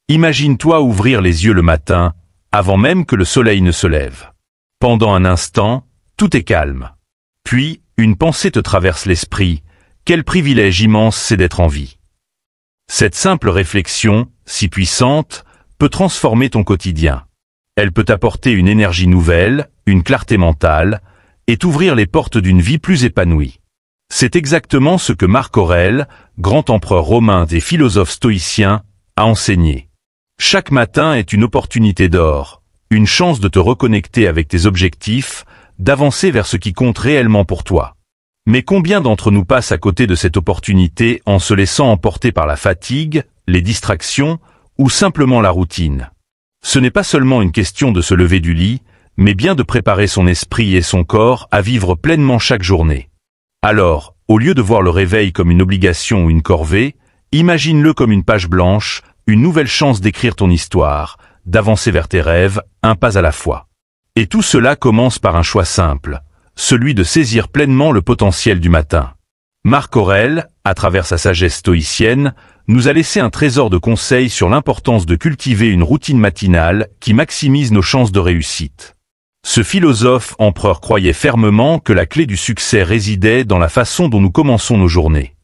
Imagine-toi ouvrir les yeux le matin, avant même que le soleil ne se lève. Pendant un instant, tout est calme. Puis, une pensée te traverse l'esprit. Quel privilège immense c'est d'être en vie. Cette simple réflexion, si puissante, peut transformer ton quotidien. Elle peut t'apporter une énergie nouvelle, une clarté mentale, et t'ouvrir les portes d'une vie plus épanouie. C'est exactement ce que Marc Aurèle, grand empereur romain et philosophe stoïcien, a enseigné. Chaque matin est une opportunité d'or, une chance de te reconnecter avec tes objectifs, d'avancer vers ce qui compte réellement pour toi. Mais combien d'entre nous passent à côté de cette opportunité en se laissant emporter par la fatigue, les distractions ou simplement la routine? Ce n'est pas seulement une question de se lever du lit, mais bien de préparer son esprit et son corps à vivre pleinement chaque journée. Alors, au lieu de voir le réveil comme une obligation ou une corvée, imagine-le comme une page blanche, une nouvelle chance d'écrire ton histoire, d'avancer vers tes rêves, un pas à la fois. Et tout cela commence par un choix simple, celui de saisir pleinement le potentiel du matin. Marc Aurèle, à travers sa sagesse stoïcienne, nous a laissé un trésor de conseils sur l'importance de cultiver une routine matinale qui maximise nos chances de réussite. Ce philosophe empereur croyait fermement que la clé du succès résidait dans la façon dont nous commençons nos journées.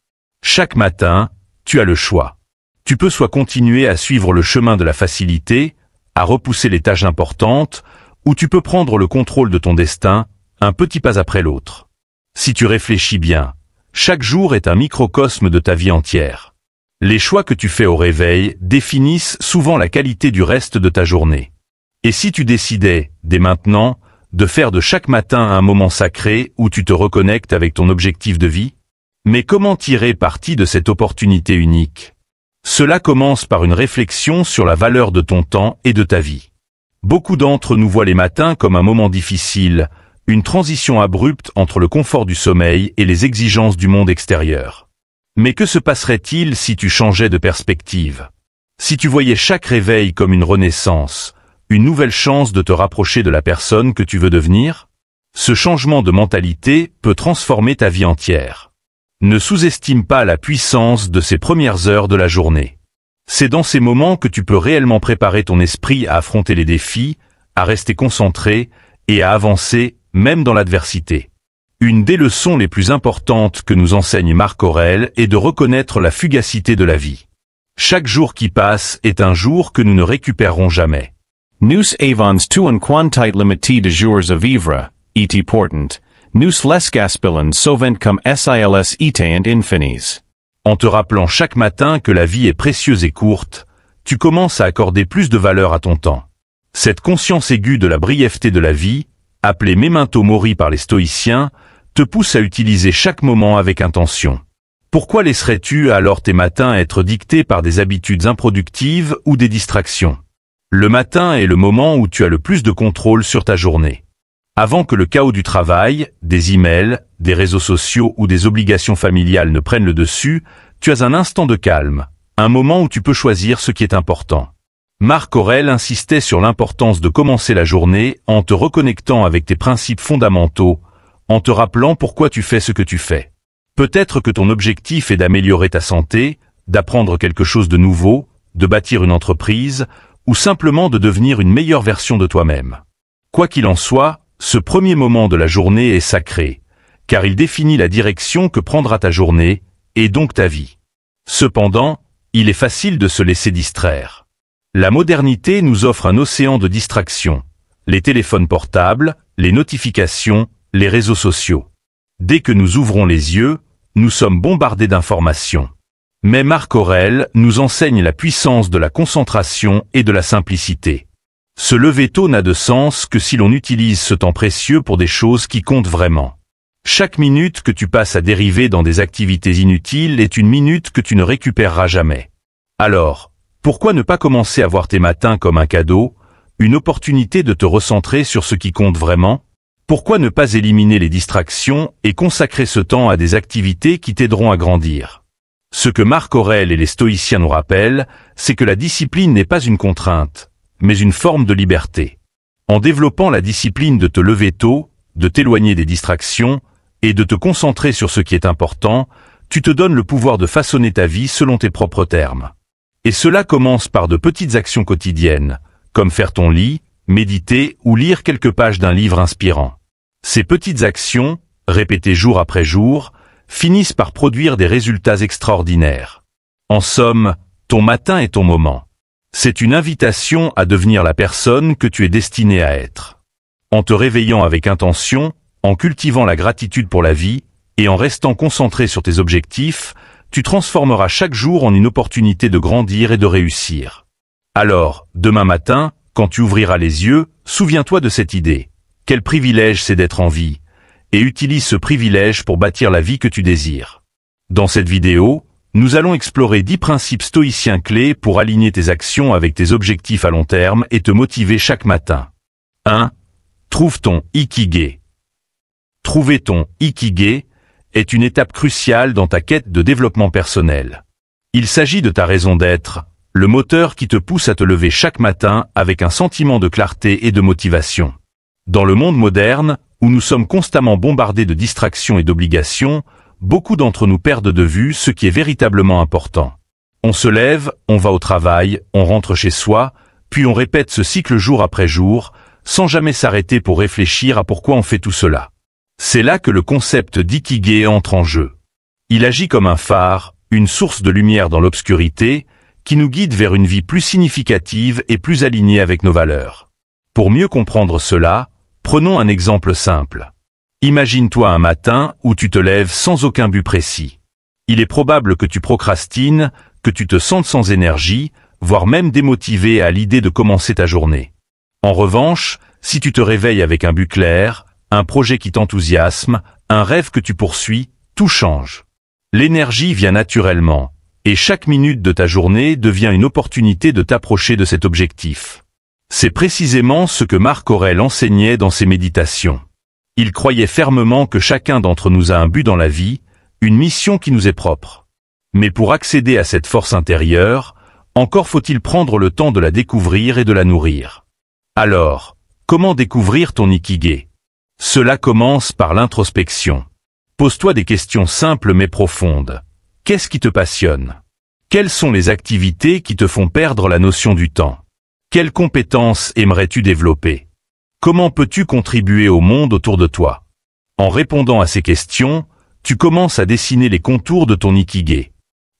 Chaque matin, tu as le choix. Tu peux soit continuer à suivre le chemin de la facilité, à repousser les tâches importantes, ou tu peux prendre le contrôle de ton destin, un petit pas après l'autre. Si tu réfléchis bien, chaque jour est un microcosme de ta vie entière. Les choix que tu fais au réveil définissent souvent la qualité du reste de ta journée. Et si tu décidais, dès maintenant, de faire de chaque matin un moment sacré où tu te reconnectes avec ton objectif de vie? Mais comment tirer parti de cette opportunité unique? Cela commence par une réflexion sur la valeur de ton temps et de ta vie. Beaucoup d'entre nous voient les matins comme un moment difficile, une transition abrupte entre le confort du sommeil et les exigences du monde extérieur. Mais que se passerait-il si tu changeais de perspective? Si tu voyais chaque réveil comme une renaissance, une nouvelle chance de te rapprocher de la personne que tu veux devenir? Ce changement de mentalité peut transformer ta vie entière. Ne sous-estime pas la puissance de ces premières heures de la journée. C'est dans ces moments que tu peux réellement préparer ton esprit à affronter les défis, à rester concentré et à avancer, même dans l'adversité. Une des leçons les plus importantes que nous enseigne Marc Aurèle est de reconnaître la fugacité de la vie. Chaque jour qui passe est un jour que nous ne récupérerons jamais. Nous avons tu un quantité limitée de jours à vivre, et important, nous les gaspillons souvent comme sils étant infinis. En te rappelant chaque matin que la vie est précieuse et courte, tu commences à accorder plus de valeur à ton temps. Cette conscience aiguë de la brièveté de la vie, appelée memento mori par les stoïciens, te pousse à utiliser chaque moment avec intention. Pourquoi laisserais-tu alors tes matins être dictés par des habitudes improductives ou des distractions? Le matin est le moment où tu as le plus de contrôle sur ta journée. Avant que le chaos du travail, des emails, des réseaux sociaux ou des obligations familiales ne prennent le dessus, tu as un instant de calme, un moment où tu peux choisir ce qui est important. Marc Aurèle insistait sur l'importance de commencer la journée en te reconnectant avec tes principes fondamentaux, en te rappelant pourquoi tu fais ce que tu fais. Peut-être que ton objectif est d'améliorer ta santé, d'apprendre quelque chose de nouveau, de bâtir une entreprise, ou simplement de devenir une meilleure version de toi-même. Quoi qu'il en soit, ce premier moment de la journée est sacré, car il définit la direction que prendra ta journée, et donc ta vie. Cependant, il est facile de se laisser distraire. La modernité nous offre un océan de distractions, les téléphones portables, les notifications, les réseaux sociaux. Dès que nous ouvrons les yeux, nous sommes bombardés d'informations. Mais Marc Aurèle nous enseigne la puissance de la concentration et de la simplicité. Se lever tôt n'a de sens que si l'on utilise ce temps précieux pour des choses qui comptent vraiment. Chaque minute que tu passes à dériver dans des activités inutiles est une minute que tu ne récupéreras jamais. Alors, pourquoi ne pas commencer à voir tes matins comme un cadeau, une opportunité de te recentrer sur ce qui compte vraiment? Pourquoi ne pas éliminer les distractions et consacrer ce temps à des activités qui t'aideront à grandir? Ce que Marc Aurèle et les stoïciens nous rappellent, c'est que la discipline n'est pas une contrainte, mais une forme de liberté. En développant la discipline de te lever tôt, de t'éloigner des distractions et de te concentrer sur ce qui est important, tu te donnes le pouvoir de façonner ta vie selon tes propres termes. Et cela commence par de petites actions quotidiennes, comme faire ton lit, méditer ou lire quelques pages d'un livre inspirant. Ces petites actions, répétées jour après jour, finissent par produire des résultats extraordinaires. En somme, ton matin est ton moment. C'est une invitation à devenir la personne que tu es destiné à être. En te réveillant avec intention, en cultivant la gratitude pour la vie, et en restant concentré sur tes objectifs, tu transformeras chaque jour en une opportunité de grandir et de réussir. Alors, demain matin, quand tu ouvriras les yeux, souviens-toi de cette idée. Quel privilège c'est d'être en vie, et utilise ce privilège pour bâtir la vie que tu désires. Dans cette vidéo, nous allons explorer 10 principes stoïciens clés pour aligner tes actions avec tes objectifs à long terme et te motiver chaque matin. 1. Trouve ton Ikigai. Trouver ton Ikigai est une étape cruciale dans ta quête de développement personnel. Il s'agit de ta raison d'être, le moteur qui te pousse à te lever chaque matin avec un sentiment de clarté et de motivation. Dans le monde moderne, où nous sommes constamment bombardés de distractions et d'obligations, beaucoup d'entre nous perdent de vue ce qui est véritablement important. On se lève, on va au travail, on rentre chez soi, puis on répète ce cycle jour après jour, sans jamais s'arrêter pour réfléchir à pourquoi on fait tout cela. C'est là que le concept d'Ikigai entre en jeu. Il agit comme un phare, une source de lumière dans l'obscurité, qui nous guide vers une vie plus significative et plus alignée avec nos valeurs. Pour mieux comprendre cela, prenons un exemple simple. Imagine-toi un matin où tu te lèves sans aucun but précis. Il est probable que tu procrastines, que tu te sentes sans énergie, voire même démotivé à l'idée de commencer ta journée. En revanche, si tu te réveilles avec un but clair, un projet qui t'enthousiasme, un rêve que tu poursuis, tout change. L'énergie vient naturellement, et chaque minute de ta journée devient une opportunité de t'approcher de cet objectif. C'est précisément ce que Marc Aurèle enseignait dans ses méditations. Il croyait fermement que chacun d'entre nous a un but dans la vie, une mission qui nous est propre. Mais pour accéder à cette force intérieure, encore faut-il prendre le temps de la découvrir et de la nourrir. Alors, comment découvrir ton Ikigai ? Cela commence par l'introspection. Pose-toi des questions simples mais profondes. Qu'est-ce qui te passionne ? Quelles sont les activités qui te font perdre la notion du temps ? Quelles compétences aimerais-tu développer ? Comment peux-tu contribuer au monde autour de toi ? En répondant à ces questions, tu commences à dessiner les contours de ton Ikigai.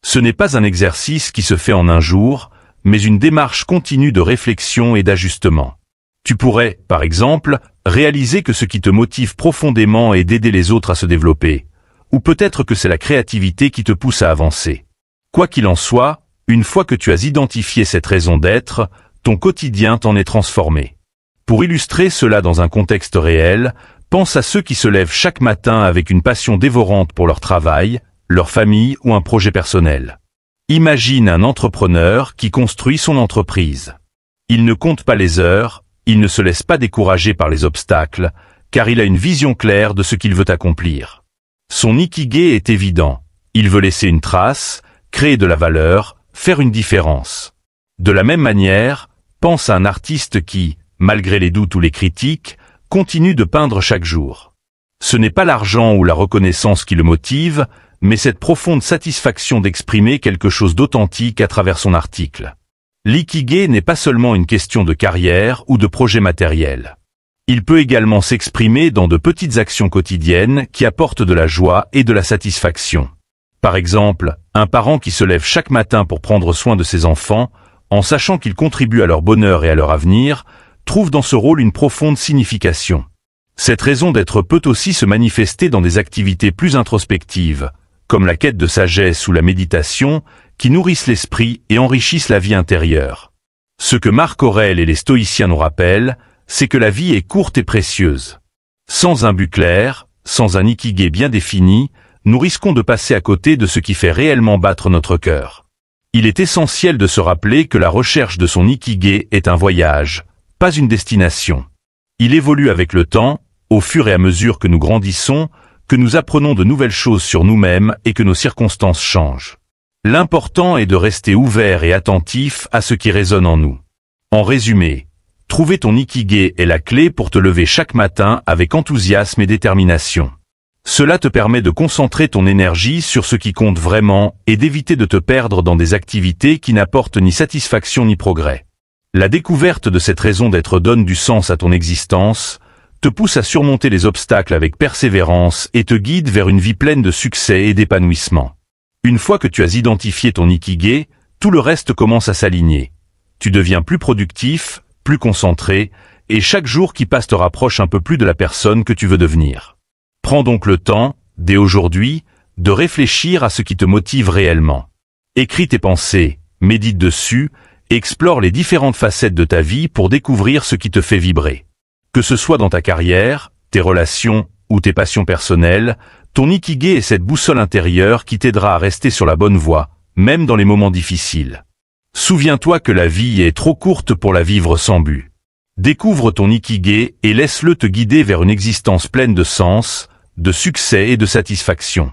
Ce n'est pas un exercice qui se fait en un jour, mais une démarche continue de réflexion et d'ajustement. Tu pourrais, par exemple, réaliser que ce qui te motive profondément est d'aider les autres à se développer, ou peut-être que c'est la créativité qui te pousse à avancer. Quoi qu'il en soit, une fois que tu as identifié cette raison d'être, ton quotidien t'en est transformé. Pour illustrer cela dans un contexte réel, pense à ceux qui se lèvent chaque matin avec une passion dévorante pour leur travail, leur famille ou un projet personnel. Imagine un entrepreneur qui construit son entreprise. Il ne compte pas les heures, il ne se laisse pas décourager par les obstacles, car il a une vision claire de ce qu'il veut accomplir. Son Ikigai est évident. Il veut laisser une trace, créer de la valeur, faire une différence. De la même manière, pense à un artiste qui, malgré les doutes ou les critiques, continue de peindre chaque jour. Ce n'est pas l'argent ou la reconnaissance qui le motive, mais cette profonde satisfaction d'exprimer quelque chose d'authentique à travers son article. L'ikigai n'est pas seulement une question de carrière ou de projet matériel. Il peut également s'exprimer dans de petites actions quotidiennes qui apportent de la joie et de la satisfaction. Par exemple, un parent qui se lève chaque matin pour prendre soin de ses enfants, en sachant qu'ils contribuent à leur bonheur et à leur avenir, trouve dans ce rôle une profonde signification. Cette raison d'être peut aussi se manifester dans des activités plus introspectives, comme la quête de sagesse ou la méditation, qui nourrissent l'esprit et enrichissent la vie intérieure. Ce que Marc Aurèle et les stoïciens nous rappellent, c'est que la vie est courte et précieuse. Sans un but clair, sans un Ikigai bien défini, nous risquons de passer à côté de ce qui fait réellement battre notre cœur. Il est essentiel de se rappeler que la recherche de son Ikigai est un voyage, pas une destination. Il évolue avec le temps, au fur et à mesure que nous grandissons, que nous apprenons de nouvelles choses sur nous-mêmes et que nos circonstances changent. L'important est de rester ouvert et attentif à ce qui résonne en nous. En résumé, trouver ton Ikigai est la clé pour te lever chaque matin avec enthousiasme et détermination. Cela te permet de concentrer ton énergie sur ce qui compte vraiment et d'éviter de te perdre dans des activités qui n'apportent ni satisfaction ni progrès. La découverte de cette raison d'être donne du sens à ton existence, te pousse à surmonter les obstacles avec persévérance et te guide vers une vie pleine de succès et d'épanouissement. Une fois que tu as identifié ton Ikigai, tout le reste commence à s'aligner. Tu deviens plus productif, plus concentré, et chaque jour qui passe te rapproche un peu plus de la personne que tu veux devenir. Prends donc le temps, dès aujourd'hui, de réfléchir à ce qui te motive réellement. Écris tes pensées, médite dessus, et explore les différentes facettes de ta vie pour découvrir ce qui te fait vibrer. Que ce soit dans ta carrière, tes relations ou tes passions personnelles, ton Ikigai est cette boussole intérieure qui t'aidera à rester sur la bonne voie, même dans les moments difficiles. Souviens-toi que la vie est trop courte pour la vivre sans but. Découvre ton Ikigai et laisse-le te guider vers une existence pleine de sens, de succès et de satisfaction.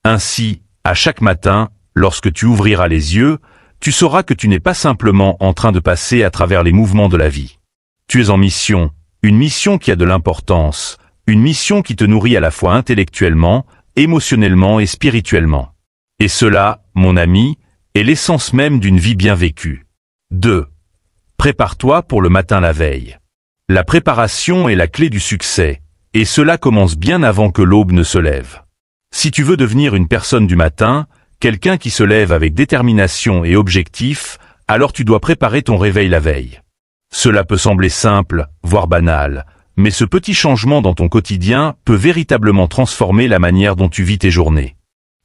Ainsi, à chaque matin, lorsque tu ouvriras les yeux, tu sauras que tu n'es pas simplement en train de passer à travers les mouvements de la vie. Tu es en mission, une mission qui a de l'importance, une mission qui te nourrit à la fois intellectuellement, émotionnellement et spirituellement. Et cela, mon ami, est l'essence même d'une vie bien vécue. 2. Prépare-toi pour le matin la veille. La préparation est la clé du succès, et cela commence bien avant que l'aube ne se lève. Si tu veux devenir une personne du matin, quelqu'un qui se lève avec détermination et objectif, alors tu dois préparer ton réveil la veille. Cela peut sembler simple, voire banal, mais ce petit changement dans ton quotidien peut véritablement transformer la manière dont tu vis tes journées.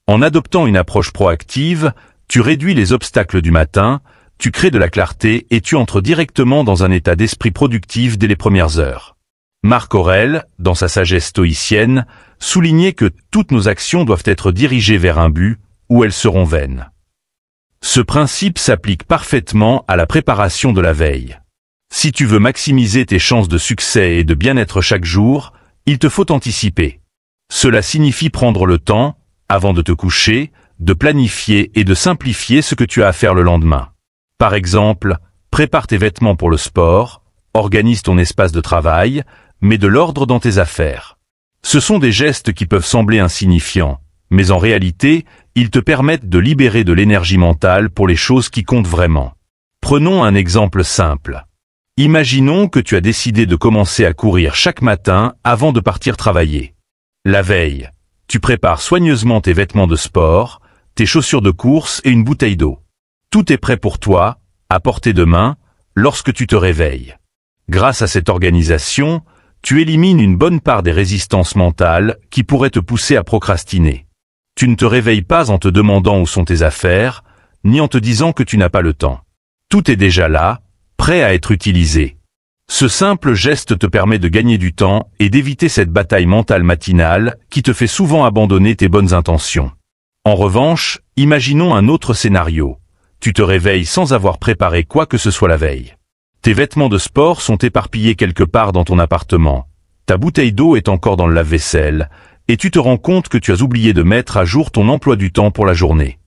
En adoptant une approche proactive, tu réduis les obstacles du matin, tu crées de la clarté et tu entres directement dans un état d'esprit productif dès les premières heures. Marc Aurèle, dans sa sagesse stoïcienne, soulignait que toutes nos actions doivent être dirigées vers un but, ou elles seront vaines. Ce principe s'applique parfaitement à la préparation de la veille. Si tu veux maximiser tes chances de succès et de bien-être chaque jour, il te faut anticiper. Cela signifie prendre le temps, avant de te coucher, de planifier et de simplifier ce que tu as à faire le lendemain. Par exemple, prépare tes vêtements pour le sport, organise ton espace de travail, mets de l'ordre dans tes affaires. Ce sont des gestes qui peuvent sembler insignifiants, mais en réalité, ils te permettent de libérer de l'énergie mentale pour les choses qui comptent vraiment. Prenons un exemple simple. Imaginons que tu as décidé de commencer à courir chaque matin avant de partir travailler. La veille, tu prépares soigneusement tes vêtements de sport, tes chaussures de course et une bouteille d'eau. Tout est prêt pour toi, à portée de main, lorsque tu te réveilles. Grâce à cette organisation, tu élimines une bonne part des résistances mentales qui pourraient te pousser à procrastiner. Tu ne te réveilles pas en te demandant où sont tes affaires, ni en te disant que tu n'as pas le temps. Tout est déjà là, prêt à être utilisé. Ce simple geste te permet de gagner du temps et d'éviter cette bataille mentale matinale qui te fait souvent abandonner tes bonnes intentions. En revanche, imaginons un autre scénario. Tu te réveilles sans avoir préparé quoi que ce soit la veille. Tes vêtements de sport sont éparpillés quelque part dans ton appartement. Ta bouteille d'eau est encore dans le lave-vaisselle, et tu te rends compte que tu as oublié de mettre à jour ton emploi du temps pour la journée.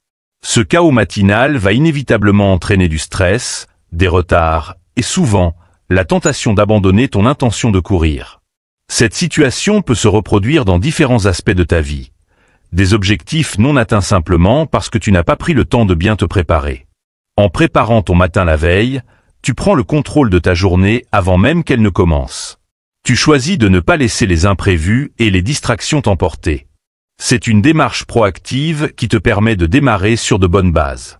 Ce chaos matinal va inévitablement entraîner du stress, des retards, et souvent, la tentation d'abandonner ton intention de courir. Cette situation peut se reproduire dans différents aspects de ta vie. Des objectifs non atteints simplement parce que tu n'as pas pris le temps de bien te préparer. En préparant ton matin la veille, tu prends le contrôle de ta journée avant même qu'elle ne commence. Tu choisis de ne pas laisser les imprévus et les distractions t'emporter. C'est une démarche proactive qui te permet de démarrer sur de bonnes bases.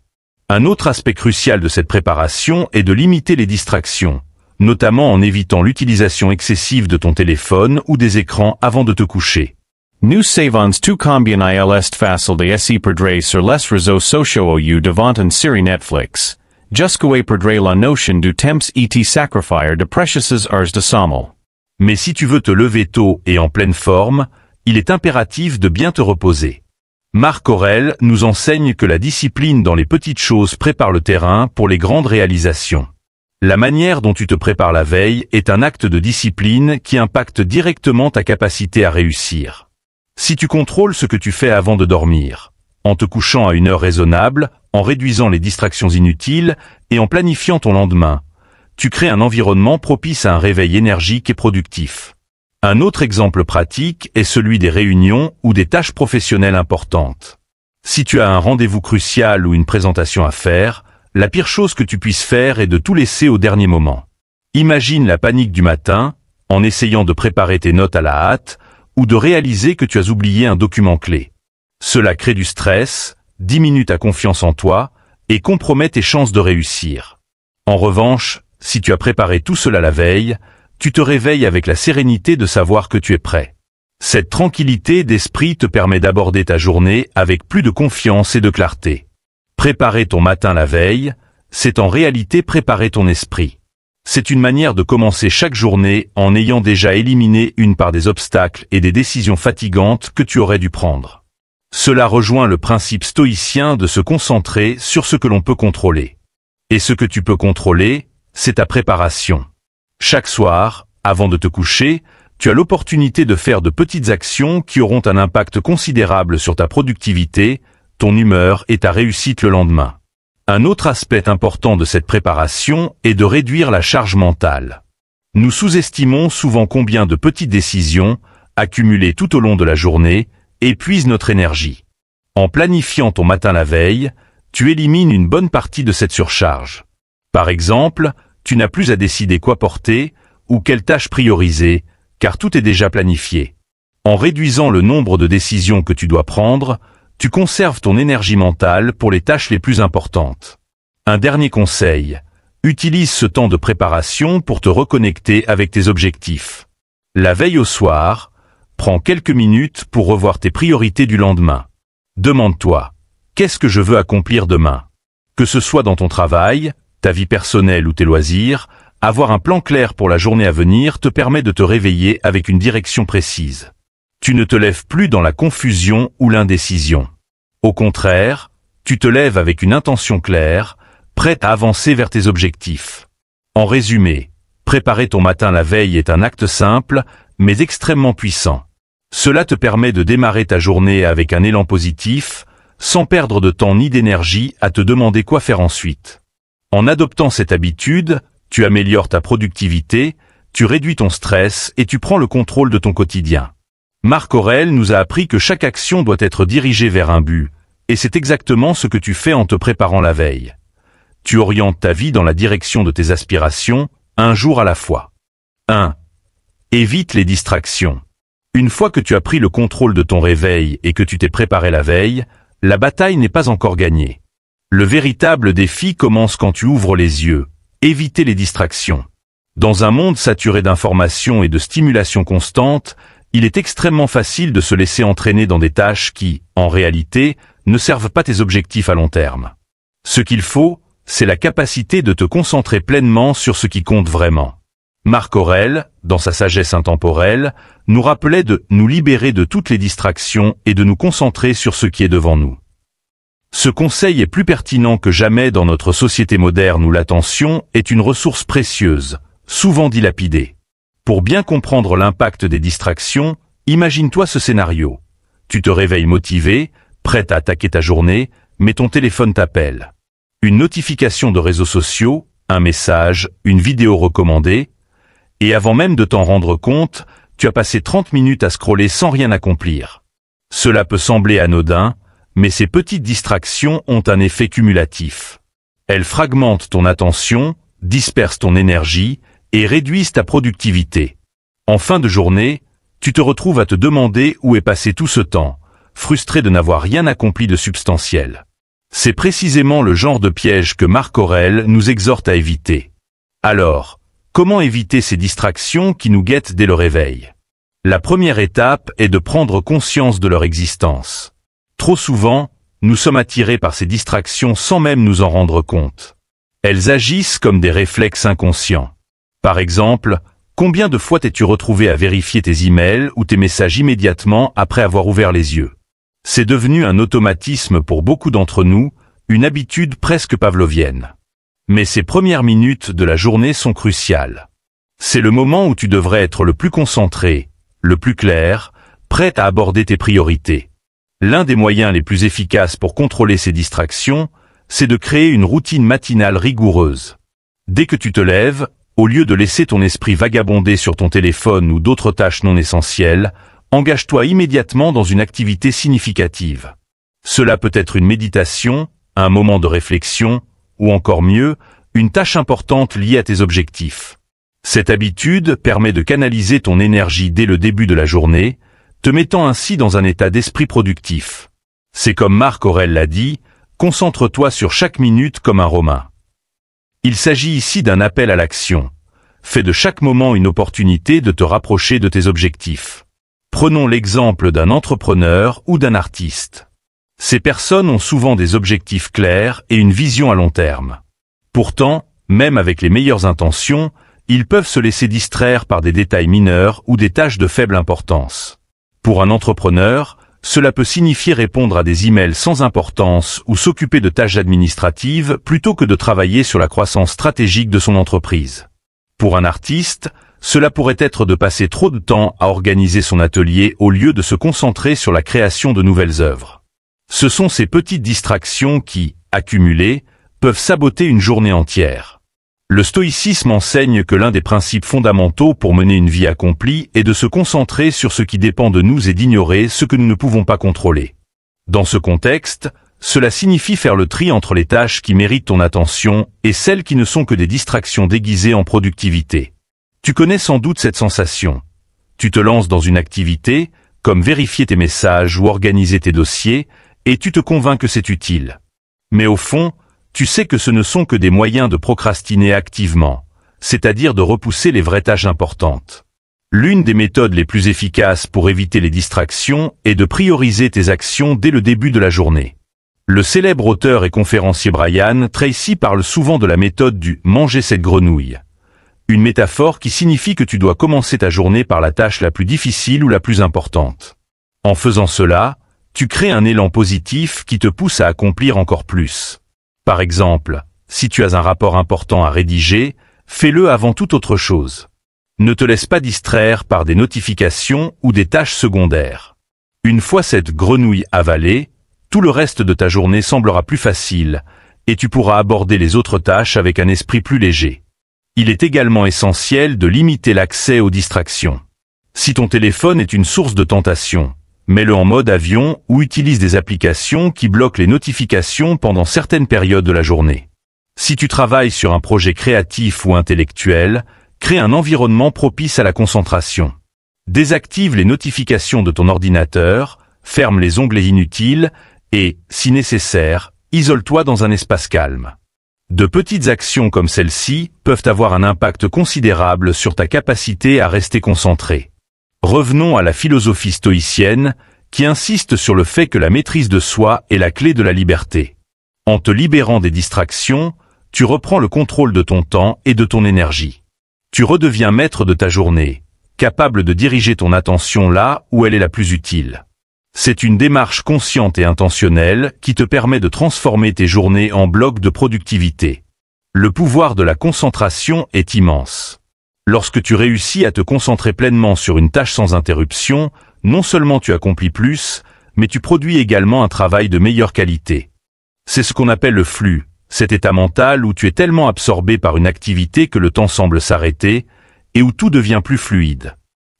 Un autre aspect crucial de cette préparation est de limiter les distractions, notamment en évitant l'utilisation excessive de ton téléphone ou des écrans avant de te coucher. Nu savons tu combien il facile de se perdre sur les réseaux sociaux ou devant une série Netflix. Jusqu'où perdre la notion du temps et sacrifier de précieuses heures de sommeil. Mais si tu veux te lever tôt et en pleine forme, il est impératif de bien te reposer. Marc Aurèle nous enseigne que la discipline dans les petites choses prépare le terrain pour les grandes réalisations. La manière dont tu te prépares la veille est un acte de discipline qui impacte directement ta capacité à réussir. Si tu contrôles ce que tu fais avant de dormir, en te couchant à une heure raisonnable, en réduisant les distractions inutiles et en planifiant ton lendemain, tu crées un environnement propice à un réveil énergique et productif. Un autre exemple pratique est celui des réunions ou des tâches professionnelles importantes. Si tu as un rendez-vous crucial ou une présentation à faire, la pire chose que tu puisses faire est de tout laisser au dernier moment. Imagine la panique du matin, en essayant de préparer tes notes à la hâte, ou de réaliser que tu as oublié un document clé. Cela crée du stress, diminue ta confiance en toi, et compromet tes chances de réussir. En revanche, si tu as préparé tout cela la veille, tu te réveilles avec la sérénité de savoir que tu es prêt. Cette tranquillité d'esprit te permet d'aborder ta journée avec plus de confiance et de clarté. Préparer ton matin la veille, c'est en réalité préparer ton esprit. C'est une manière de commencer chaque journée en ayant déjà éliminé une part des obstacles et des décisions fatigantes que tu aurais dû prendre. Cela rejoint le principe stoïcien de se concentrer sur ce que l'on peut contrôler. Et ce que tu peux contrôler, c'est ta préparation. Chaque soir, avant de te coucher, tu as l'opportunité de faire de petites actions qui auront un impact considérable sur ta productivité, ton humeur et ta réussite le lendemain. Un autre aspect important de cette préparation est de réduire la charge mentale. Nous sous-estimons souvent combien de petites décisions, accumulées tout au long de la journée, épuisent notre énergie. En planifiant ton matin la veille, tu élimines une bonne partie de cette surcharge. Par exemple, tu n'as plus à décider quoi porter ou quelle tâche prioriser, car tout est déjà planifié. En réduisant le nombre de décisions que tu dois prendre, tu conserves ton énergie mentale pour les tâches les plus importantes. Un dernier conseil, utilise ce temps de préparation pour te reconnecter avec tes objectifs. La veille au soir, prends quelques minutes pour revoir tes priorités du lendemain. Demande-toi, qu'est-ce que je veux accomplir demain? Que ce soit dans ton travail, ta vie personnelle ou tes loisirs, avoir un plan clair pour la journée à venir te permet de te réveiller avec une direction précise. Tu ne te lèves plus dans la confusion ou l'indécision. Au contraire, tu te lèves avec une intention claire, prête à avancer vers tes objectifs. En résumé, préparer ton matin la veille est un acte simple, mais extrêmement puissant. Cela te permet de démarrer ta journée avec un élan positif, sans perdre de temps ni d'énergie à te demander quoi faire ensuite. En adoptant cette habitude, tu améliores ta productivité, tu réduis ton stress et tu prends le contrôle de ton quotidien. Marc Aurèle nous a appris que chaque action doit être dirigée vers un but, et c'est exactement ce que tu fais en te préparant la veille. Tu orientes ta vie dans la direction de tes aspirations, un jour à la fois. 1. Évite les distractions. Une fois que tu as pris le contrôle de ton réveil et que tu t'es préparé la veille, la bataille n'est pas encore gagnée. Le véritable défi commence quand tu ouvres les yeux. Éviter les distractions. Dans un monde saturé d'informations et de stimulations constantes, il est extrêmement facile de se laisser entraîner dans des tâches qui, en réalité, ne servent pas tes objectifs à long terme. Ce qu'il faut, c'est la capacité de te concentrer pleinement sur ce qui compte vraiment. Marc Aurèle, dans sa sagesse intemporelle, nous rappelait de nous libérer de toutes les distractions et de nous concentrer sur ce qui est devant nous. Ce conseil est plus pertinent que jamais dans notre société moderne où l'attention est une ressource précieuse, souvent dilapidée. Pour bien comprendre l'impact des distractions, imagine-toi ce scénario. Tu te réveilles motivé, prêt à attaquer ta journée, mais ton téléphone t'appelle. Une notification de réseaux sociaux, un message, une vidéo recommandée, et avant même de t'en rendre compte, tu as passé 30 minutes à scroller sans rien accomplir. Cela peut sembler anodin, mais ces petites distractions ont un effet cumulatif. Elles fragmentent ton attention, dispersent ton énergie et réduisent ta productivité. En fin de journée, tu te retrouves à te demander où est passé tout ce temps, frustré de n'avoir rien accompli de substantiel. C'est précisément le genre de piège que Marc Aurèle nous exhorte à éviter. Alors, comment éviter ces distractions qui nous guettent dès le réveil? La première étape est de prendre conscience de leur existence. Trop souvent, nous sommes attirés par ces distractions sans même nous en rendre compte. Elles agissent comme des réflexes inconscients. Par exemple, combien de fois t'es-tu retrouvé à vérifier tes emails ou tes messages immédiatement après avoir ouvert les yeux? C'est devenu un automatisme pour beaucoup d'entre nous, une habitude presque pavlovienne. Mais ces premières minutes de la journée sont cruciales. C'est le moment où tu devrais être le plus concentré, le plus clair, prêt à aborder tes priorités. L'un des moyens les plus efficaces pour contrôler ces distractions, c'est de créer une routine matinale rigoureuse. Dès que tu te lèves, Au lieu de laisser ton esprit vagabonder sur ton téléphone ou d'autres tâches non essentielles, engage-toi immédiatement dans une activité significative. Cela peut être une méditation, un moment de réflexion, ou encore mieux, une tâche importante liée à tes objectifs. Cette habitude permet de canaliser ton énergie dès le début de la journée, te mettant ainsi dans un état d'esprit productif. C'est comme Marc Aurèle l'a dit, concentre-toi sur chaque minute comme un Romain. Il s'agit ici d'un appel à l'action. Fais de chaque moment une opportunité de te rapprocher de tes objectifs. Prenons l'exemple d'un entrepreneur ou d'un artiste. Ces personnes ont souvent des objectifs clairs et une vision à long terme. Pourtant, même avec les meilleures intentions, ils peuvent se laisser distraire par des détails mineurs ou des tâches de faible importance. Pour un entrepreneur, cela peut signifier répondre à des emails sans importance ou s'occuper de tâches administratives plutôt que de travailler sur la croissance stratégique de son entreprise. Pour un artiste, cela pourrait être de passer trop de temps à organiser son atelier au lieu de se concentrer sur la création de nouvelles œuvres. Ce sont ces petites distractions qui, accumulées, peuvent saboter une journée entière. Le stoïcisme enseigne que l'un des principes fondamentaux pour mener une vie accomplie est de se concentrer sur ce qui dépend de nous et d'ignorer ce que nous ne pouvons pas contrôler. Dans ce contexte, cela signifie faire le tri entre les tâches qui méritent ton attention et celles qui ne sont que des distractions déguisées en productivité. Tu connais sans doute cette sensation. Tu te lances dans une activité, comme vérifier tes messages ou organiser tes dossiers, et tu te convaincs que c'est utile. Mais au fond, tu sais que ce ne sont que des moyens de procrastiner activement, c'est-à-dire de repousser les vraies tâches importantes. L'une des méthodes les plus efficaces pour éviter les distractions est de prioriser tes actions dès le début de la journée. Le célèbre auteur et conférencier Brian Tracy parle souvent de la méthode du « manger cette grenouille », une métaphore qui signifie que tu dois commencer ta journée par la tâche la plus difficile ou la plus importante. En faisant cela, tu crées un élan positif qui te pousse à accomplir encore plus. Par exemple, si tu as un rapport important à rédiger, fais-le avant toute autre chose. Ne te laisse pas distraire par des notifications ou des tâches secondaires. Une fois cette grenouille avalée, tout le reste de ta journée semblera plus facile, et tu pourras aborder les autres tâches avec un esprit plus léger. Il est également essentiel de limiter l'accès aux distractions. Si ton téléphone est une source de tentation, mets-le en mode avion ou utilise des applications qui bloquent les notifications pendant certaines périodes de la journée. Si tu travailles sur un projet créatif ou intellectuel, crée un environnement propice à la concentration. Désactive les notifications de ton ordinateur, ferme les onglets inutiles et, si nécessaire, isole-toi dans un espace calme. De petites actions comme celle-ci peuvent avoir un impact considérable sur ta capacité à rester concentré. Revenons à la philosophie stoïcienne, qui insiste sur le fait que la maîtrise de soi est la clé de la liberté. En te libérant des distractions, tu reprends le contrôle de ton temps et de ton énergie. Tu redeviens maître de ta journée, capable de diriger ton attention là où elle est la plus utile. C'est une démarche consciente et intentionnelle qui te permet de transformer tes journées en blocs de productivité. Le pouvoir de la concentration est immense. Lorsque tu réussis à te concentrer pleinement sur une tâche sans interruption, non seulement tu accomplis plus, mais tu produis également un travail de meilleure qualité. C'est ce qu'on appelle le flux, cet état mental où tu es tellement absorbé par une activité que le temps semble s'arrêter, et où tout devient plus fluide.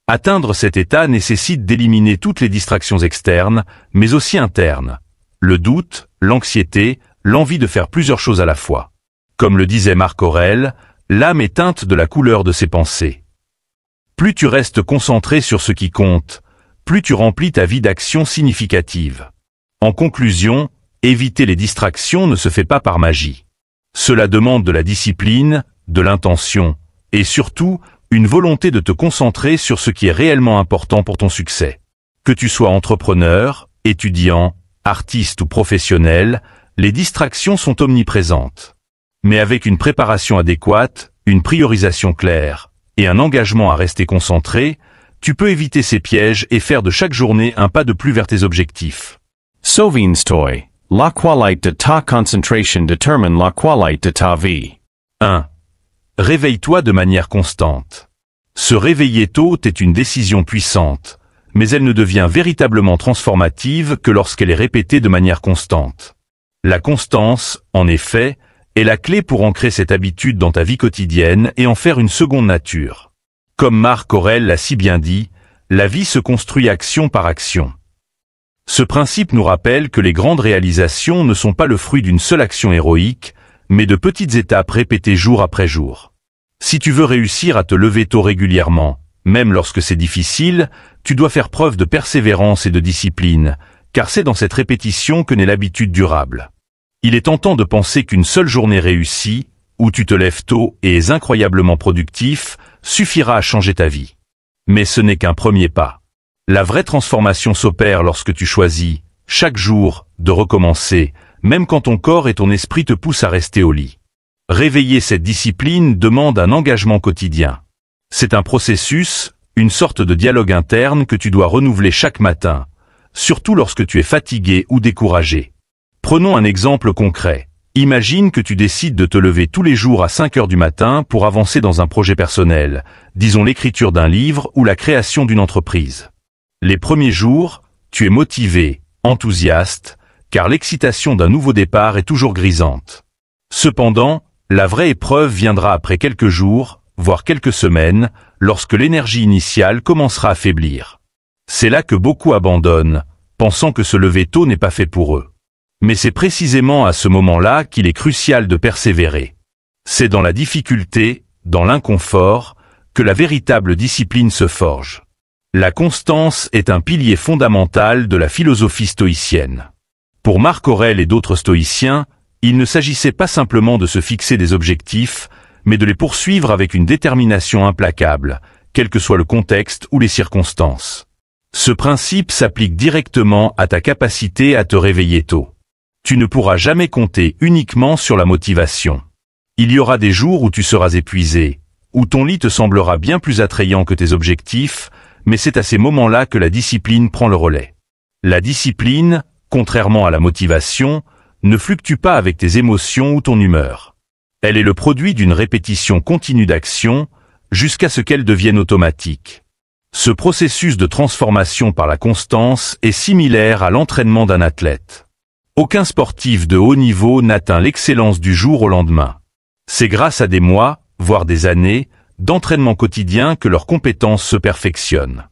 Atteindre cet état nécessite d'éliminer toutes les distractions externes, mais aussi internes. Le doute, l'anxiété, l'envie de faire plusieurs choses à la fois. Comme le disait Marc Aurèle, l'âme est teinte de la couleur de ses pensées. Plus tu restes concentré sur ce qui compte, plus tu remplis ta vie d'actions significatives. En conclusion, éviter les distractions ne se fait pas par magie. Cela demande de la discipline, de l'intention, et surtout, une volonté de te concentrer sur ce qui est réellement important pour ton succès. Que tu sois entrepreneur, étudiant, artiste ou professionnel, les distractions sont omniprésentes. Mais avec une préparation adéquate, une priorisation claire et un engagement à rester concentré, tu peux éviter ces pièges et faire de chaque journée un pas de plus vers tes objectifs. Sovinstoy, la qualité de ta concentration détermine la qualité de ta vie. 1. Réveille-toi de manière constante. Se réveiller tôt est une décision puissante, mais elle ne devient véritablement transformative que lorsqu'elle est répétée de manière constante. La constance, en effet, est la clé pour ancrer cette habitude dans ta vie quotidienne et en faire une seconde nature. Comme Marc Aurèle l'a si bien dit, la vie se construit action par action. Ce principe nous rappelle que les grandes réalisations ne sont pas le fruit d'une seule action héroïque, mais de petites étapes répétées jour après jour. Si tu veux réussir à te lever tôt régulièrement, même lorsque c'est difficile, tu dois faire preuve de persévérance et de discipline, car c'est dans cette répétition que naît l'habitude durable. Il est tentant de penser qu'une seule journée réussie, où tu te lèves tôt et es incroyablement productif, suffira à changer ta vie. Mais ce n'est qu'un premier pas. La vraie transformation s'opère lorsque tu choisis, chaque jour, de recommencer, même quand ton corps et ton esprit te poussent à rester au lit. Réveiller cette discipline demande un engagement quotidien. C'est un processus, une sorte de dialogue interne que tu dois renouveler chaque matin, surtout lorsque tu es fatigué ou découragé. Prenons un exemple concret. Imagine que tu décides de te lever tous les jours à 5 heures du matin pour avancer dans un projet personnel, disons l'écriture d'un livre ou la création d'une entreprise. Les premiers jours, tu es motivé, enthousiaste, car l'excitation d'un nouveau départ est toujours grisante. Cependant, la vraie épreuve viendra après quelques jours, voire quelques semaines, lorsque l'énergie initiale commencera à faiblir. C'est là que beaucoup abandonnent, pensant que se lever tôt n'est pas fait pour eux. Mais c'est précisément à ce moment-là qu'il est crucial de persévérer. C'est dans la difficulté, dans l'inconfort, que la véritable discipline se forge. La constance est un pilier fondamental de la philosophie stoïcienne. Pour Marc Aurèle et d'autres stoïciens, il ne s'agissait pas simplement de se fixer des objectifs, mais de les poursuivre avec une détermination implacable, quel que soit le contexte ou les circonstances. Ce principe s'applique directement à ta capacité à te réveiller tôt. Tu ne pourras jamais compter uniquement sur la motivation. Il y aura des jours où tu seras épuisé, où ton lit te semblera bien plus attrayant que tes objectifs, mais c'est à ces moments-là que la discipline prend le relais. La discipline, contrairement à la motivation, ne fluctue pas avec tes émotions ou ton humeur. Elle est le produit d'une répétition continue d'action, jusqu'à ce qu'elle devienne automatique. Ce processus de transformation par la constance est similaire à l'entraînement d'un athlète. Aucun sportif de haut niveau n'atteint l'excellence du jour au lendemain. C'est grâce à des mois, voire des années, d'entraînement quotidien que leurs compétences se perfectionnent.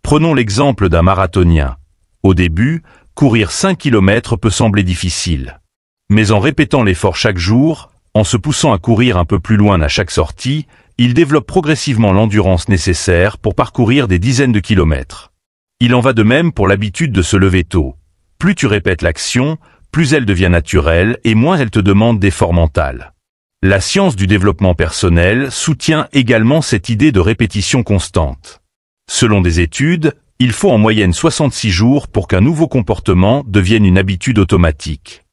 Prenons l'exemple d'un marathonien. Au début, courir 5 km peut sembler difficile. Mais en répétant l'effort chaque jour, en se poussant à courir un peu plus loin à chaque sortie, il développe progressivement l'endurance nécessaire pour parcourir des dizaines de kilomètres. Il en va de même pour l'habitude de se lever tôt. Plus tu répètes l'action, plus elle devient naturelle et moins elle te demande d'effort mental. La science du développement personnel soutient également cette idée de répétition constante. Selon des études, il faut en moyenne 66 jours pour qu'un nouveau comportement devienne une habitude automatique.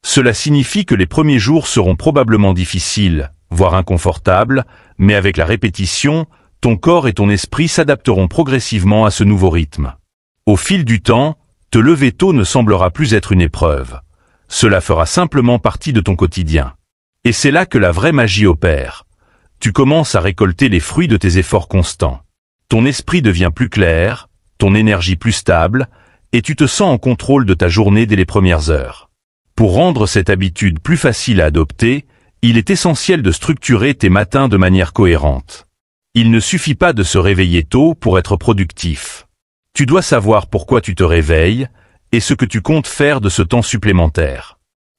Cela signifie que les premiers jours seront probablement difficiles, voire inconfortables, mais avec la répétition, ton corps et ton esprit s'adapteront progressivement à ce nouveau rythme. Au fil du temps, te lever tôt ne semblera plus être une épreuve. Cela fera simplement partie de ton quotidien. Et c'est là que la vraie magie opère. Tu commences à récolter les fruits de tes efforts constants. Ton esprit devient plus clair, ton énergie plus stable, et tu te sens en contrôle de ta journée dès les premières heures. Pour rendre cette habitude plus facile à adopter, il est essentiel de structurer tes matins de manière cohérente. Il ne suffit pas de se réveiller tôt pour être productif. Tu dois savoir pourquoi tu te réveilles et ce que tu comptes faire de ce temps supplémentaire.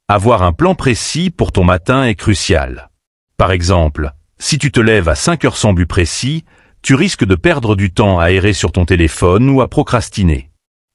Avoir un plan précis pour ton matin est crucial. Par exemple, si tu te lèves à 5 heures sans but précis, tu risques de perdre du temps à errer sur ton téléphone ou à procrastiner.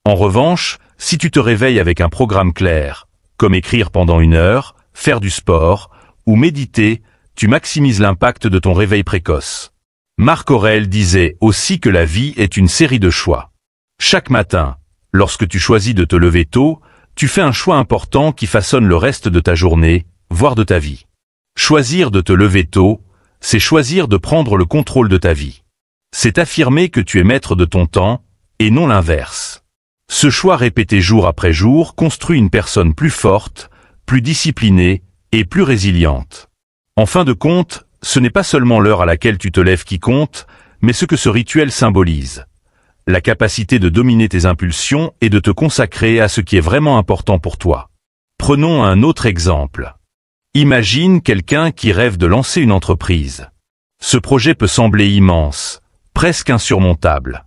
En revanche, si tu te réveilles avec un programme clair, comme écrire pendant 1 heure, faire du sport ou méditer, tu maximises l'impact de ton réveil précoce. Marc Aurèle disait aussi que la vie est une série de choix. Chaque matin, lorsque tu choisis de te lever tôt, tu fais un choix important qui façonne le reste de ta journée, voire de ta vie. Choisir de te lever tôt, c'est choisir de prendre le contrôle de ta vie. C'est affirmer que tu es maître de ton temps, et non l'inverse. Ce choix répété jour après jour construit une personne plus forte, plus disciplinée et plus résiliente. En fin de compte, ce n'est pas seulement l'heure à laquelle tu te lèves qui compte, mais ce que ce rituel symbolise. La capacité de dominer tes impulsions et de te consacrer à ce qui est vraiment important pour toi. Prenons un autre exemple. Imagine quelqu'un qui rêve de lancer une entreprise. Ce projet peut sembler immense, presque insurmontable.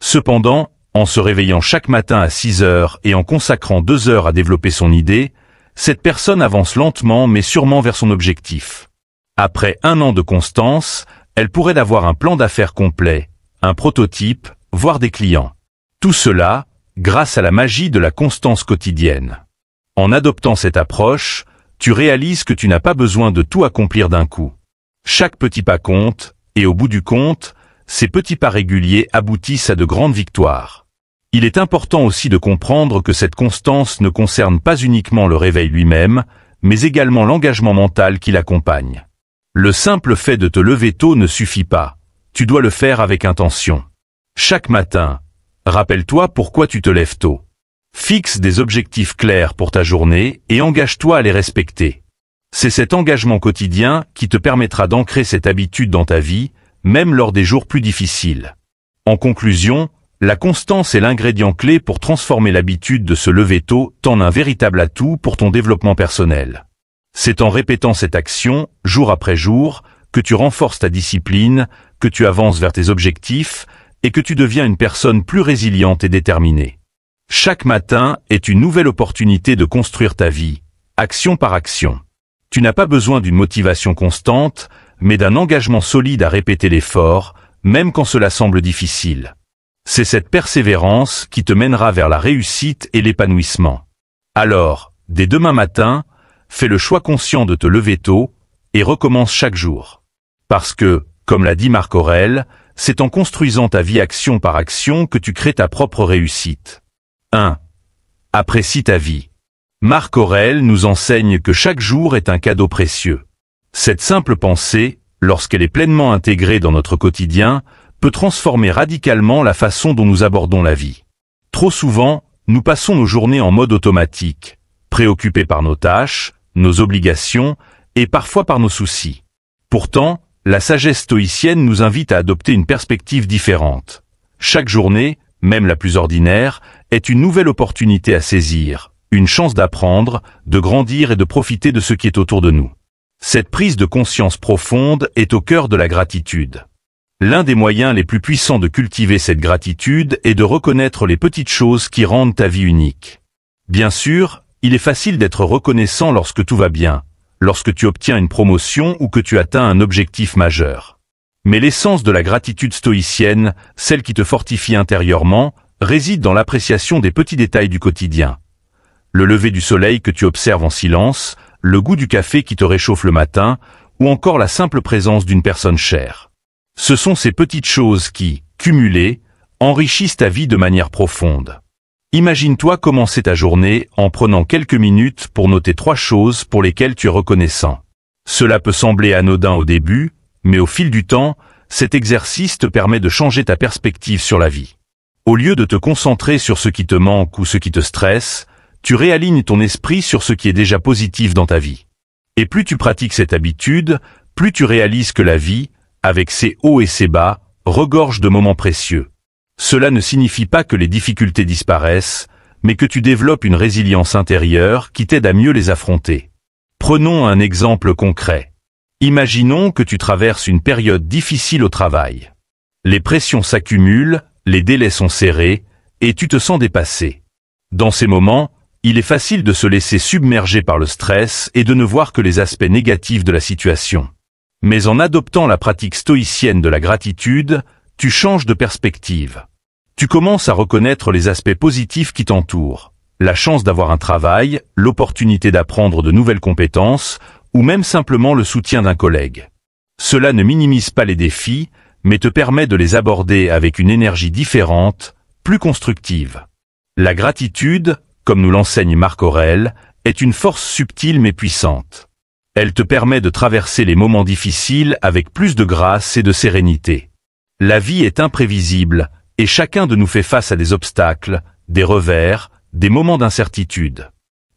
Cependant, en se réveillant chaque matin à 6 heures et en consacrant 2 heures à développer son idée, cette personne avance lentement mais sûrement vers son objectif. Après 1 an de constance, elle pourrait avoir un plan d'affaires complet, un prototype, voire des clients. Tout cela, grâce à la magie de la constance quotidienne. En adoptant cette approche, tu réalises que tu n'as pas besoin de tout accomplir d'un coup. Chaque petit pas compte, et au bout du compte, ces petits pas réguliers aboutissent à de grandes victoires. Il est important aussi de comprendre que cette constance ne concerne pas uniquement le réveil lui-même, mais également l'engagement mental qui l'accompagne. Le simple fait de te lever tôt ne suffit pas, tu dois le faire avec intention. Chaque matin, rappelle-toi pourquoi tu te lèves tôt. Fixe des objectifs clairs pour ta journée et engage-toi à les respecter. C'est cet engagement quotidien qui te permettra d'ancrer cette habitude dans ta vie, même lors des jours plus difficiles. En conclusion, la constance est l'ingrédient clé pour transformer l'habitude de se lever tôt en un véritable atout pour ton développement personnel. C'est en répétant cette action, jour après jour, que tu renforces ta discipline, que tu avances vers tes objectifs et que tu deviens une personne plus résiliente et déterminée. Chaque matin est une nouvelle opportunité de construire ta vie, action par action. Tu n'as pas besoin d'une motivation constante, mais d'un engagement solide à répéter l'effort, même quand cela semble difficile. C'est cette persévérance qui te mènera vers la réussite et l'épanouissement. Alors, dès demain matin, fais le choix conscient de te lever tôt et recommence chaque jour. Parce que, comme l'a dit Marc Aurèle, c'est en construisant ta vie action par action que tu crées ta propre réussite. 1. Apprécie ta vie. Marc Aurèle nous enseigne que chaque jour est un cadeau précieux. Cette simple pensée, lorsqu'elle est pleinement intégrée dans notre quotidien, peut transformer radicalement la façon dont nous abordons la vie. Trop souvent, nous passons nos journées en mode automatique, préoccupés par nos tâches, nos obligations et parfois par nos soucis. Pourtant, la sagesse stoïcienne nous invite à adopter une perspective différente. Chaque journée, même la plus ordinaire, est une nouvelle opportunité à saisir, une chance d'apprendre, de grandir et de profiter de ce qui est autour de nous. Cette prise de conscience profonde est au cœur de la gratitude. L'un des moyens les plus puissants de cultiver cette gratitude est de reconnaître les petites choses qui rendent ta vie unique. Bien sûr, il est facile d'être reconnaissant lorsque tout va bien, lorsque tu obtiens une promotion ou que tu atteins un objectif majeur. Mais l'essence de la gratitude stoïcienne, celle qui te fortifie intérieurement, réside dans l'appréciation des petits détails du quotidien. Le lever du soleil que tu observes en silence, le goût du café qui te réchauffe le matin, ou encore la simple présence d'une personne chère. Ce sont ces petites choses qui, cumulées, enrichissent ta vie de manière profonde. Imagine-toi commencer ta journée en prenant quelques minutes pour noter 3 choses pour lesquelles tu es reconnaissant. Cela peut sembler anodin au début, mais au fil du temps, cet exercice te permet de changer ta perspective sur la vie. Au lieu de te concentrer sur ce qui te manque ou ce qui te stresse, tu réalignes ton esprit sur ce qui est déjà positif dans ta vie. Et plus tu pratiques cette habitude, plus tu réalises que la vie, avec ses hauts et ses bas, regorge de moments précieux. Cela ne signifie pas que les difficultés disparaissent, mais que tu développes une résilience intérieure qui t'aide à mieux les affronter. Prenons un exemple concret. Imaginons que tu traverses une période difficile au travail. Les pressions s'accumulent, les délais sont serrés, et tu te sens dépassé. Dans ces moments, il est facile de se laisser submerger par le stress et de ne voir que les aspects négatifs de la situation. Mais en adoptant la pratique stoïcienne de la gratitude, tu changes de perspective. Tu commences à reconnaître les aspects positifs qui t'entourent, la chance d'avoir un travail, l'opportunité d'apprendre de nouvelles compétences, ou même simplement le soutien d'un collègue. Cela ne minimise pas les défis, mais te permet de les aborder avec une énergie différente, plus constructive. La gratitude, comme nous l'enseigne Marc Aurèle, est une force subtile mais puissante. Elle te permet de traverser les moments difficiles avec plus de grâce et de sérénité. La vie est imprévisible, et chacun de nous fait face à des obstacles, des revers, des moments d'incertitude.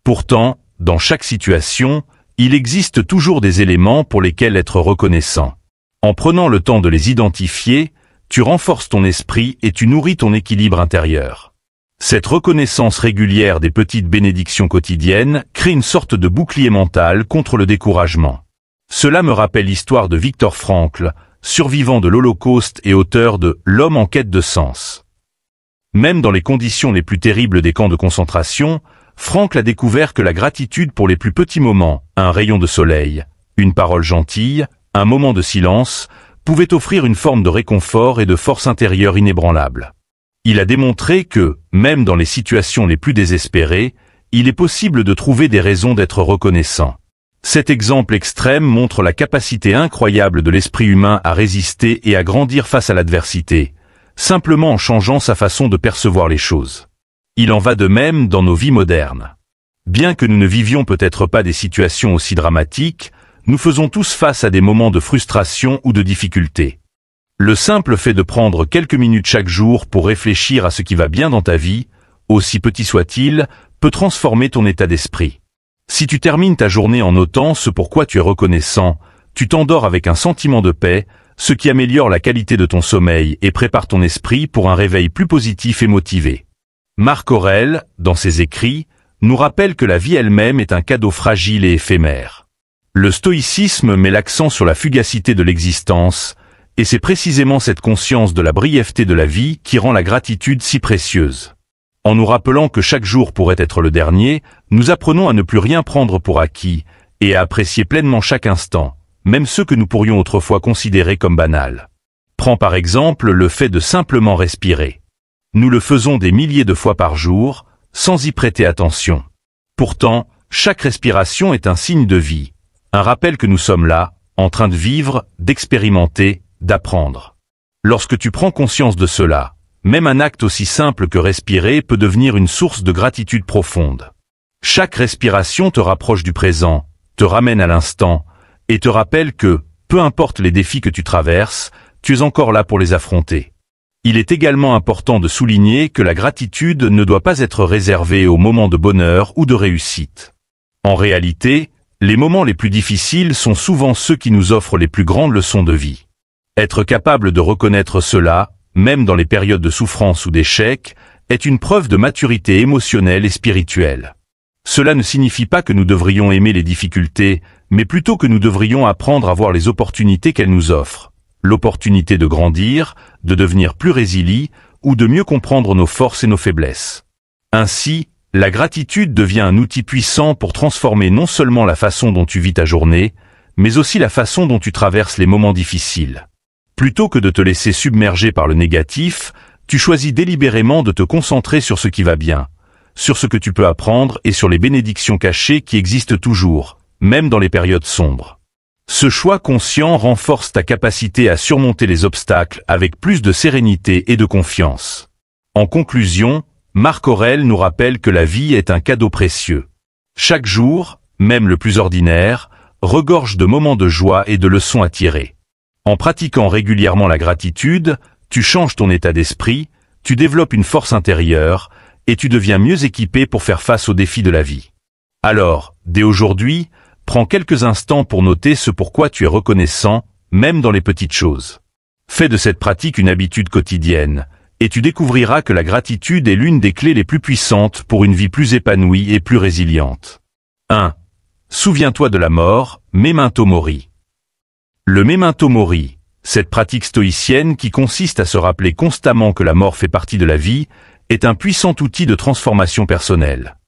Pourtant, dans chaque situation, il existe toujours des éléments pour lesquels être reconnaissant. En prenant le temps de les identifier, tu renforces ton esprit et tu nourris ton équilibre intérieur. Cette reconnaissance régulière des petites bénédictions quotidiennes crée une sorte de bouclier mental contre le découragement. Cela me rappelle l'histoire de Viktor Frankl, survivant de l'Holocauste et auteur de L'homme en quête de sens. Même dans les conditions les plus terribles des camps de concentration, Frankl a découvert que la gratitude pour les plus petits moments, un rayon de soleil, une parole gentille, un moment de silence, pouvait offrir une forme de réconfort et de force intérieure inébranlable. Il a démontré que, même dans les situations les plus désespérées, il est possible de trouver des raisons d'être reconnaissant. Cet exemple extrême montre la capacité incroyable de l'esprit humain à résister et à grandir face à l'adversité, simplement en changeant sa façon de percevoir les choses. Il en va de même dans nos vies modernes. Bien que nous ne vivions peut-être pas des situations aussi dramatiques, nous faisons tous face à des moments de frustration ou de difficulté. Le simple fait de prendre quelques minutes chaque jour pour réfléchir à ce qui va bien dans ta vie, aussi petit soit-il, peut transformer ton état d'esprit. Si tu termines ta journée en notant ce pourquoi tu es reconnaissant, tu t'endors avec un sentiment de paix, ce qui améliore la qualité de ton sommeil et prépare ton esprit pour un réveil plus positif et motivé. Marc Aurèle, dans ses écrits, nous rappelle que la vie elle-même est un cadeau fragile et éphémère. Le stoïcisme met l'accent sur la fugacité de l'existence, et c'est précisément cette conscience de la brièveté de la vie qui rend la gratitude si précieuse. En nous rappelant que chaque jour pourrait être le dernier, nous apprenons à ne plus rien prendre pour acquis, et à apprécier pleinement chaque instant, même ceux que nous pourrions autrefois considérer comme banals. Prends par exemple le fait de simplement respirer. Nous le faisons des milliers de fois par jour, sans y prêter attention. Pourtant, chaque respiration est un signe de vie, un rappel que nous sommes là, en train de vivre, d'expérimenter, d'apprendre. Lorsque tu prends conscience de cela, même un acte aussi simple que respirer peut devenir une source de gratitude profonde. Chaque respiration te rapproche du présent, te ramène à l'instant, et te rappelle que, peu importe les défis que tu traverses, tu es encore là pour les affronter. Il est également important de souligner que la gratitude ne doit pas être réservée aux moments de bonheur ou de réussite. En réalité, les moments les plus difficiles sont souvent ceux qui nous offrent les plus grandes leçons de vie. Être capable de reconnaître cela, même dans les périodes de souffrance ou d'échec, est une preuve de maturité émotionnelle et spirituelle. Cela ne signifie pas que nous devrions aimer les difficultés, mais plutôt que nous devrions apprendre à voir les opportunités qu'elles nous offrent. L'opportunité de grandir, de devenir plus résilient, ou de mieux comprendre nos forces et nos faiblesses. Ainsi, la gratitude devient un outil puissant pour transformer non seulement la façon dont tu vis ta journée, mais aussi la façon dont tu traverses les moments difficiles. Plutôt que de te laisser submerger par le négatif, tu choisis délibérément de te concentrer sur ce qui va bien, sur ce que tu peux apprendre et sur les bénédictions cachées qui existent toujours, même dans les périodes sombres. Ce choix conscient renforce ta capacité à surmonter les obstacles avec plus de sérénité et de confiance. En conclusion, Marc Aurèle nous rappelle que la vie est un cadeau précieux. Chaque jour, même le plus ordinaire, regorge de moments de joie et de leçons à tirer. En pratiquant régulièrement la gratitude, tu changes ton état d'esprit, tu développes une force intérieure, et tu deviens mieux équipé pour faire face aux défis de la vie. Alors, dès aujourd'hui, prends quelques instants pour noter ce pourquoi tu es reconnaissant, même dans les petites choses. Fais de cette pratique une habitude quotidienne, et tu découvriras que la gratitude est l'une des clés les plus puissantes pour une vie plus épanouie et plus résiliente. 1. Souviens-toi de la mort, memento mori. Le memento mori, cette pratique stoïcienne qui consiste à se rappeler constamment que la mort fait partie de la vie, est un puissant outil de transformation personnelle.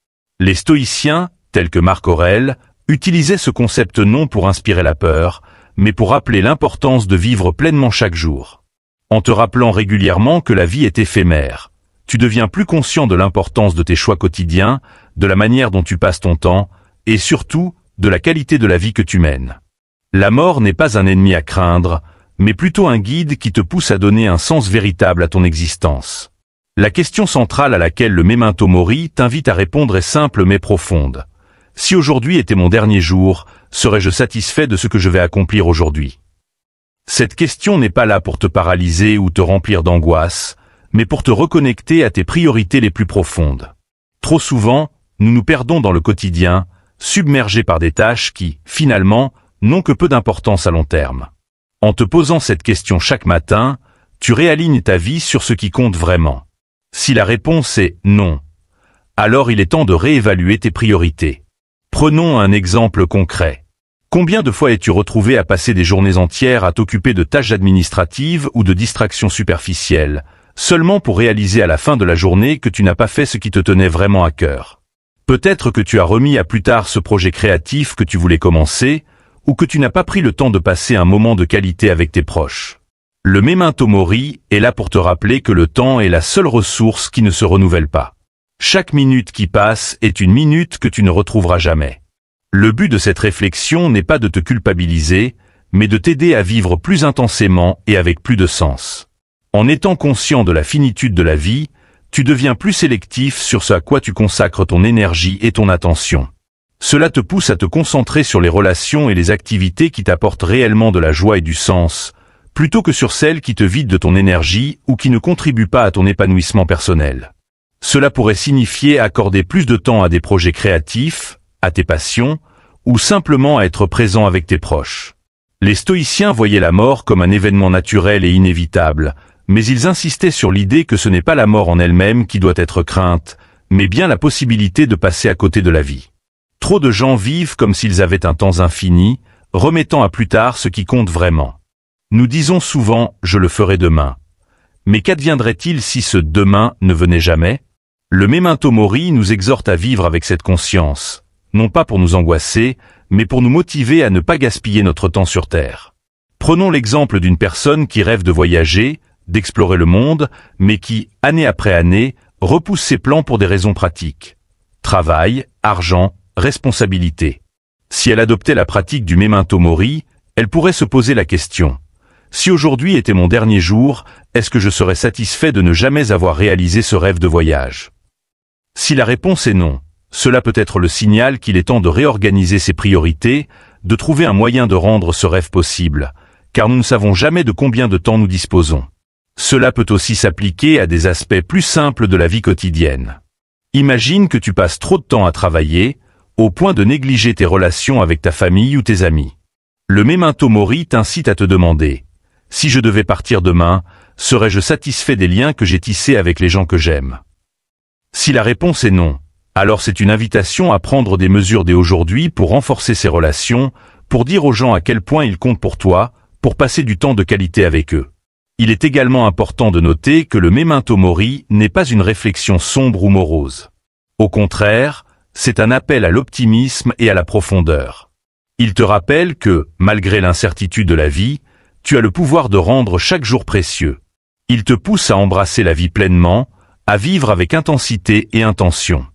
Les stoïciens, tels que Marc Aurèle, utilisaient ce concept non pour inspirer la peur, mais pour rappeler l'importance de vivre pleinement chaque jour. En te rappelant régulièrement que la vie est éphémère, tu deviens plus conscient de l'importance de tes choix quotidiens, de la manière dont tu passes ton temps, et surtout, de la qualité de la vie que tu mènes. La mort n'est pas un ennemi à craindre, mais plutôt un guide qui te pousse à donner un sens véritable à ton existence. La question centrale à laquelle le memento mori t'invite à répondre est simple mais profonde. Si aujourd'hui était mon dernier jour, serais-je satisfait de ce que je vais accomplir aujourd'hui? Cette question n'est pas là pour te paralyser ou te remplir d'angoisse, mais pour te reconnecter à tes priorités les plus profondes. Trop souvent, nous nous perdons dans le quotidien, submergés par des tâches qui, finalement, n'ont que peu d'importance à long terme. En te posant cette question chaque matin, tu réalignes ta vie sur ce qui compte vraiment. Si la réponse est non, alors il est temps de réévaluer tes priorités. Prenons un exemple concret. Combien de fois es-tu retrouvé à passer des journées entières à t'occuper de tâches administratives ou de distractions superficielles, seulement pour réaliser à la fin de la journée que tu n'as pas fait ce qui te tenait vraiment à cœur? Peut-être que tu as remis à plus tard ce projet créatif que tu voulais commencer, ou que tu n'as pas pris le temps de passer un moment de qualité avec tes proches. Le memento mori est là pour te rappeler que le temps est la seule ressource qui ne se renouvelle pas. Chaque minute qui passe est une minute que tu ne retrouveras jamais. Le but de cette réflexion n'est pas de te culpabiliser, mais de t'aider à vivre plus intensément et avec plus de sens. En étant conscient de la finitude de la vie, tu deviens plus sélectif sur ce à quoi tu consacres ton énergie et ton attention. Cela te pousse à te concentrer sur les relations et les activités qui t'apportent réellement de la joie et du sens, plutôt que sur celles qui te vident de ton énergie ou qui ne contribuent pas à ton épanouissement personnel. Cela pourrait signifier accorder plus de temps à des projets créatifs, à tes passions, ou simplement à être présent avec tes proches. Les stoïciens voyaient la mort comme un événement naturel et inévitable, mais ils insistaient sur l'idée que ce n'est pas la mort en elle-même qui doit être crainte, mais bien la possibilité de passer à côté de la vie. Trop de gens vivent comme s'ils avaient un temps infini, remettant à plus tard ce qui compte vraiment. Nous disons souvent « je le ferai demain ». Mais qu'adviendrait-il si ce « demain » ne venait jamais? Le memento mori nous exhorte à vivre avec cette conscience, non pas pour nous angoisser, mais pour nous motiver à ne pas gaspiller notre temps sur Terre. Prenons l'exemple d'une personne qui rêve de voyager, d'explorer le monde, mais qui, année après année, repousse ses plans pour des raisons pratiques. Travail, argent, responsabilité. Si elle adoptait la pratique du memento mori, elle pourrait se poser la question: si aujourd'hui était mon dernier jour, est-ce que je serais satisfait de ne jamais avoir réalisé ce rêve de voyage? Si la réponse est non, cela peut être le signal qu'il est temps de réorganiser ses priorités, de trouver un moyen de rendre ce rêve possible, car nous ne savons jamais de combien de temps nous disposons. Cela peut aussi s'appliquer à des aspects plus simples de la vie quotidienne. Imagine que tu passes trop de temps à travailler, au point de négliger tes relations avec ta famille ou tes amis. Le memento mori t'incite à te demander: si je devais partir demain, serais-je satisfait des liens que j'ai tissés avec les gens que j'aime? Si la réponse est non, alors c'est une invitation à prendre des mesures dès aujourd'hui pour renforcer ces relations, pour dire aux gens à quel point ils comptent pour toi, pour passer du temps de qualité avec eux. Il est également important de noter que le memento mori n'est pas une réflexion sombre ou morose. Au contraire, c'est un appel à l'optimisme et à la profondeur. Il te rappelle que, malgré l'incertitude de la vie, tu as le pouvoir de rendre chaque jour précieux. Il te pousse à embrasser la vie pleinement, à vivre avec intensité et intention.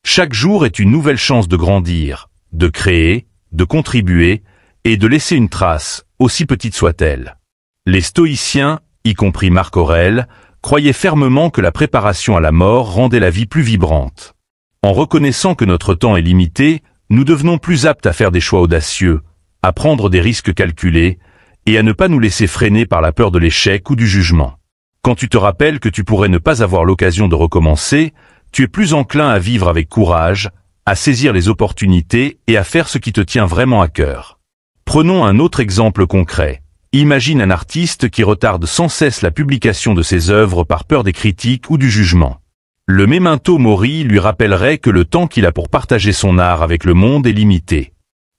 Chaque jour est une nouvelle chance de grandir, de créer, de contribuer et de laisser une trace, aussi petite soit-elle. Les stoïciens, y compris Marc Aurèle, croyaient fermement que la préparation à la mort rendait la vie plus vibrante. En reconnaissant que notre temps est limité, nous devenons plus aptes à faire des choix audacieux, à prendre des risques calculés et à ne pas nous laisser freiner par la peur de l'échec ou du jugement. Quand tu te rappelles que tu pourrais ne pas avoir l'occasion de recommencer, tu es plus enclin à vivre avec courage, à saisir les opportunités et à faire ce qui te tient vraiment à cœur. Prenons un autre exemple concret. Imagine un artiste qui retarde sans cesse la publication de ses œuvres par peur des critiques ou du jugement. Le memento mori lui rappellerait que le temps qu'il a pour partager son art avec le monde est limité.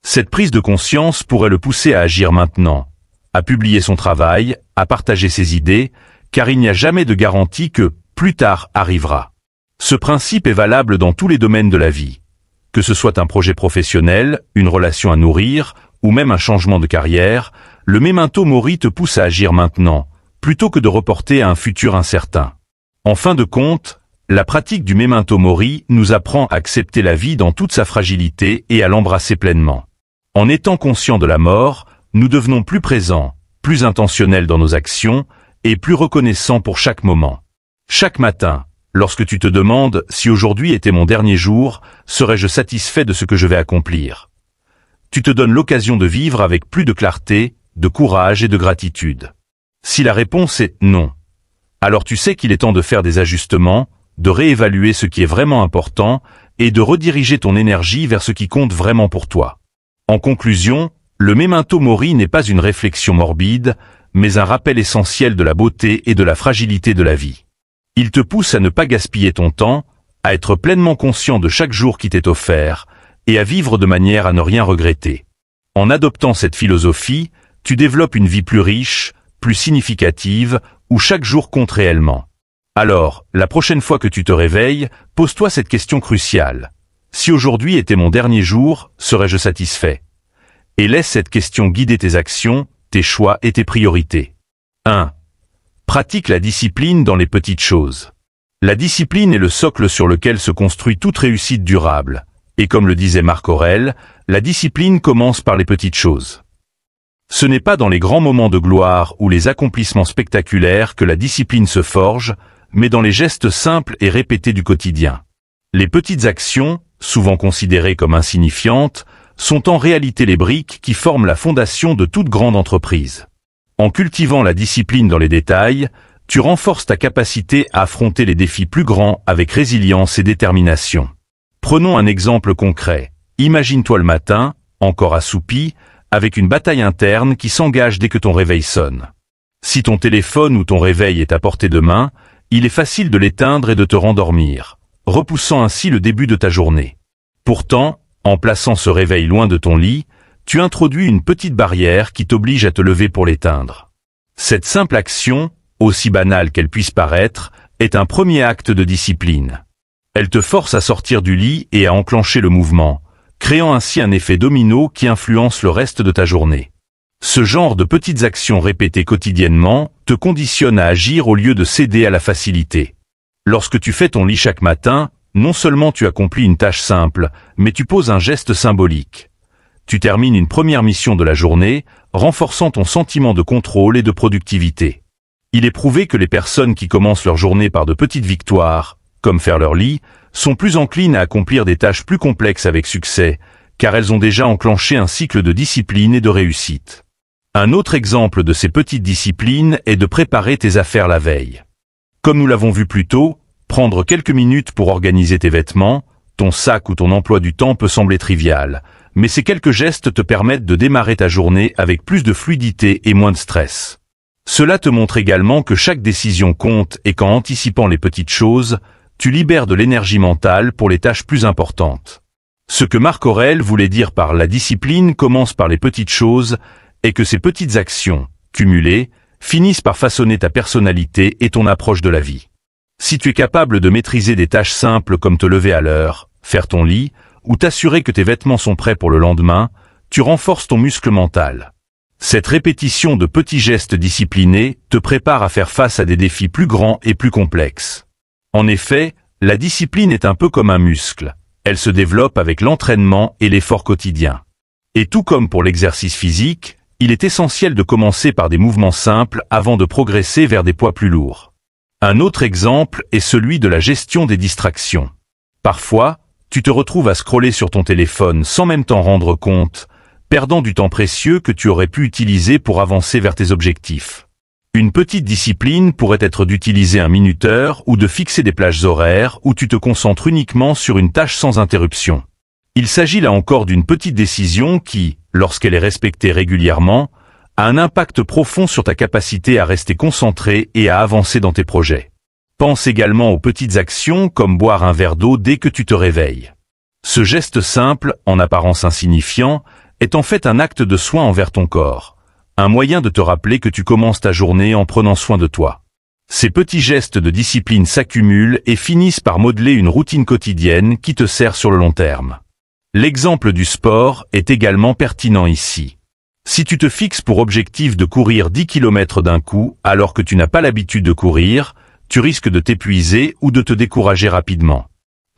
Cette prise de conscience pourrait le pousser à agir maintenant, à publier son travail, à partager ses idées, car il n'y a jamais de garantie que plus tard arrivera. Ce principe est valable dans tous les domaines de la vie. Que ce soit un projet professionnel, une relation à nourrir, ou même un changement de carrière, le memento mori te pousse à agir maintenant, plutôt que de reporter à un futur incertain. En fin de compte, la pratique du memento mori nous apprend à accepter la vie dans toute sa fragilité et à l'embrasser pleinement. En étant conscient de la mort, nous devenons plus présents, plus intentionnels dans nos actions, et plus reconnaissants pour chaque moment. Chaque matin, lorsque tu te demandes si aujourd'hui était mon dernier jour, serais-je satisfait de ce que je vais accomplir? Tu te donnes l'occasion de vivre avec plus de clarté, de courage et de gratitude. Si la réponse est non, alors tu sais qu'il est temps de faire des ajustements, de réévaluer ce qui est vraiment important et de rediriger ton énergie vers ce qui compte vraiment pour toi. En conclusion, le memento mori n'est pas une réflexion morbide, mais un rappel essentiel de la beauté et de la fragilité de la vie. Il te pousse à ne pas gaspiller ton temps, à être pleinement conscient de chaque jour qui t'est offert, et à vivre de manière à ne rien regretter. En adoptant cette philosophie, tu développes une vie plus riche, plus significative, où chaque jour compte réellement. Alors, la prochaine fois que tu te réveilles, pose-toi cette question cruciale. Si aujourd'hui était mon dernier jour, serais-je satisfait? Et laisse cette question guider tes actions, tes choix et tes priorités. 1. Pratique la discipline dans les petites choses. La discipline est le socle sur lequel se construit toute réussite durable. Et comme le disait Marc Aurèle, la discipline commence par les petites choses. Ce n'est pas dans les grands moments de gloire ou les accomplissements spectaculaires que la discipline se forge, mais dans les gestes simples et répétés du quotidien. Les petites actions, souvent considérées comme insignifiantes, sont en réalité les briques qui forment la fondation de toute grande entreprise. En cultivant la discipline dans les détails, tu renforces ta capacité à affronter les défis plus grands avec résilience et détermination. Prenons un exemple concret. Imagine-toi le matin, encore assoupi, avec une bataille interne qui s'engage dès que ton réveil sonne. Si ton téléphone ou ton réveil est à portée de main, il est facile de l'éteindre et de te rendormir, repoussant ainsi le début de ta journée. Pourtant, en plaçant ce réveil loin de ton lit, tu introduis une petite barrière qui t'oblige à te lever pour l'éteindre. Cette simple action, aussi banale qu'elle puisse paraître, est un premier acte de discipline. Elle te force à sortir du lit et à enclencher le mouvement, créant ainsi un effet domino qui influence le reste de ta journée. Ce genre de petites actions répétées quotidiennement te conditionne à agir au lieu de céder à la facilité. Lorsque tu fais ton lit chaque matin, non seulement tu accomplis une tâche simple, mais tu poses un geste symbolique. Tu termines une première mission de la journée, renforçant ton sentiment de contrôle et de productivité. Il est prouvé que les personnes qui commencent leur journée par de petites victoires, comme faire leur lit, sont plus enclines à accomplir des tâches plus complexes avec succès, car elles ont déjà enclenché un cycle de discipline et de réussite. Un autre exemple de ces petites disciplines est de préparer tes affaires la veille. Comme nous l'avons vu plus tôt, prendre quelques minutes pour organiser tes vêtements, ton sac ou ton emploi du temps peut sembler trivial, mais ces quelques gestes te permettent de démarrer ta journée avec plus de fluidité et moins de stress. Cela te montre également que chaque décision compte et qu'en anticipant les petites choses, tu libères de l'énergie mentale pour les tâches plus importantes. Ce que Marc Aurèle voulait dire par la discipline commence par les petites choses est que ces petites actions, cumulées, finissent par façonner ta personnalité et ton approche de la vie. Si tu es capable de maîtriser des tâches simples comme te lever à l'heure, faire ton lit, ou t'assurer que tes vêtements sont prêts pour le lendemain, tu renforces ton muscle mental. Cette répétition de petits gestes disciplinés te prépare à faire face à des défis plus grands et plus complexes. En effet, la discipline est un peu comme un muscle. Elle se développe avec l'entraînement et l'effort quotidien. Et tout comme pour l'exercice physique, il est essentiel de commencer par des mouvements simples avant de progresser vers des poids plus lourds. Un autre exemple est celui de la gestion des distractions. Parfois, tu te retrouves à scroller sur ton téléphone sans même t'en rendre compte, perdant du temps précieux que tu aurais pu utiliser pour avancer vers tes objectifs. Une petite discipline pourrait être d'utiliser un minuteur ou de fixer des plages horaires où tu te concentres uniquement sur une tâche sans interruption. Il s'agit là encore d'une petite décision qui, lorsqu'elle est respectée régulièrement, a un impact profond sur ta capacité à rester concentré et à avancer dans tes projets. Pense également aux petites actions comme boire un verre d'eau dès que tu te réveilles. Ce geste simple, en apparence insignifiant, est en fait un acte de soin envers ton corps, un moyen de te rappeler que tu commences ta journée en prenant soin de toi. Ces petits gestes de discipline s'accumulent et finissent par modeler une routine quotidienne qui te sert sur le long terme. L'exemple du sport est également pertinent ici. Si tu te fixes pour objectif de courir 10 km d'un coup alors que tu n'as pas l'habitude de courir, tu risques de t'épuiser ou de te décourager rapidement.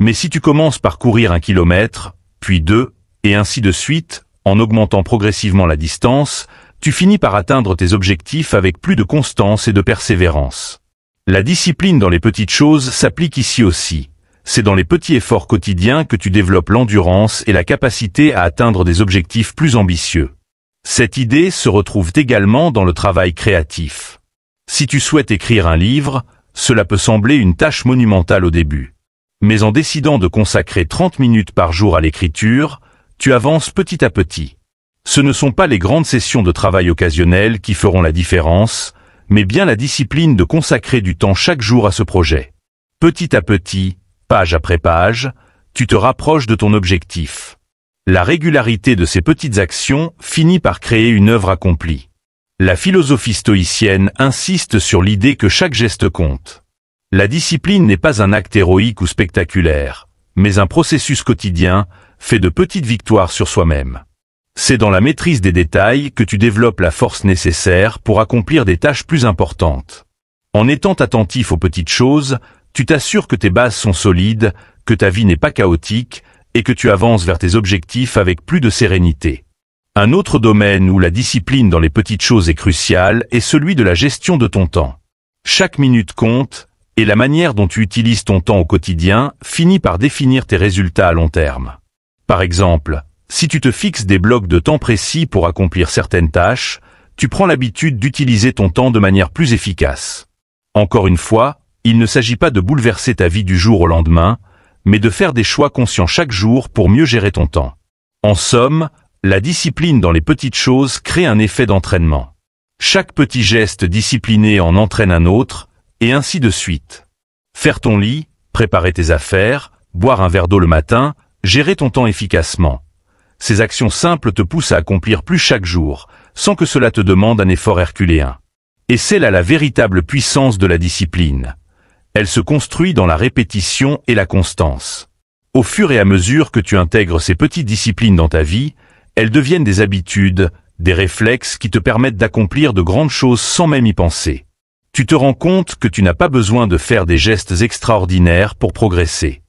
Mais si tu commences par courir 1 kilomètre, puis 2, et ainsi de suite, en augmentant progressivement la distance, tu finis par atteindre tes objectifs avec plus de constance et de persévérance. La discipline dans les petites choses s'applique ici aussi. C'est dans les petits efforts quotidiens que tu développes l'endurance et la capacité à atteindre des objectifs plus ambitieux. Cette idée se retrouve également dans le travail créatif. Si tu souhaites écrire un livre, cela peut sembler une tâche monumentale au début. Mais en décidant de consacrer 30 minutes par jour à l'écriture, tu avances petit à petit. Ce ne sont pas les grandes sessions de travail occasionnelles qui feront la différence, mais bien la discipline de consacrer du temps chaque jour à ce projet. Petit à petit, page après page, tu te rapproches de ton objectif. La régularité de ces petites actions finit par créer une œuvre accomplie. La philosophie stoïcienne insiste sur l'idée que chaque geste compte. La discipline n'est pas un acte héroïque ou spectaculaire, mais un processus quotidien, fait de petites victoires sur soi-même. C'est dans la maîtrise des détails que tu développes la force nécessaire pour accomplir des tâches plus importantes. En étant attentif aux petites choses, tu t'assures que tes bases sont solides, que ta vie n'est pas chaotique, et que tu avances vers tes objectifs avec plus de sérénité. Un autre domaine où la discipline dans les petites choses est cruciale est celui de la gestion de ton temps. Chaque minute compte, et la manière dont tu utilises ton temps au quotidien finit par définir tes résultats à long terme. Par exemple, si tu te fixes des blocs de temps précis pour accomplir certaines tâches, tu prends l'habitude d'utiliser ton temps de manière plus efficace. Encore une fois, il ne s'agit pas de bouleverser ta vie du jour au lendemain, mais de faire des choix conscients chaque jour pour mieux gérer ton temps. En somme, la discipline dans les petites choses crée un effet d'entraînement. Chaque petit geste discipliné en entraîne un autre, et ainsi de suite. Faire ton lit, préparer tes affaires, boire un verre d'eau le matin, gérer ton temps efficacement. Ces actions simples te poussent à accomplir plus chaque jour, sans que cela te demande un effort herculéen. Et c'est là la véritable puissance de la discipline. Elle se construit dans la répétition et la constance. Au fur et à mesure que tu intègres ces petites disciplines dans ta vie, elles deviennent des habitudes, des réflexes qui te permettent d'accomplir de grandes choses sans même y penser. Tu te rends compte que tu n'as pas besoin de faire des gestes extraordinaires pour progresser.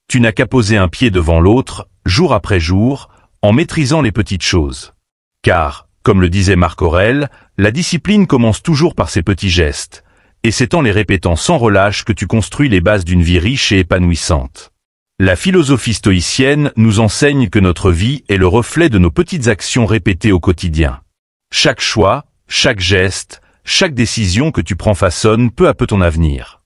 Tu n'as qu'à poser un pied devant l'autre, jour après jour, en maîtrisant les petites choses. Car, comme le disait Marc Aurèle, la discipline commence toujours par ces petits gestes, et c'est en les répétant sans relâche que tu construis les bases d'une vie riche et épanouissante. La philosophie stoïcienne nous enseigne que notre vie est le reflet de nos petites actions répétées au quotidien. Chaque choix, chaque geste, chaque décision que tu prends façonne peu à peu ton avenir.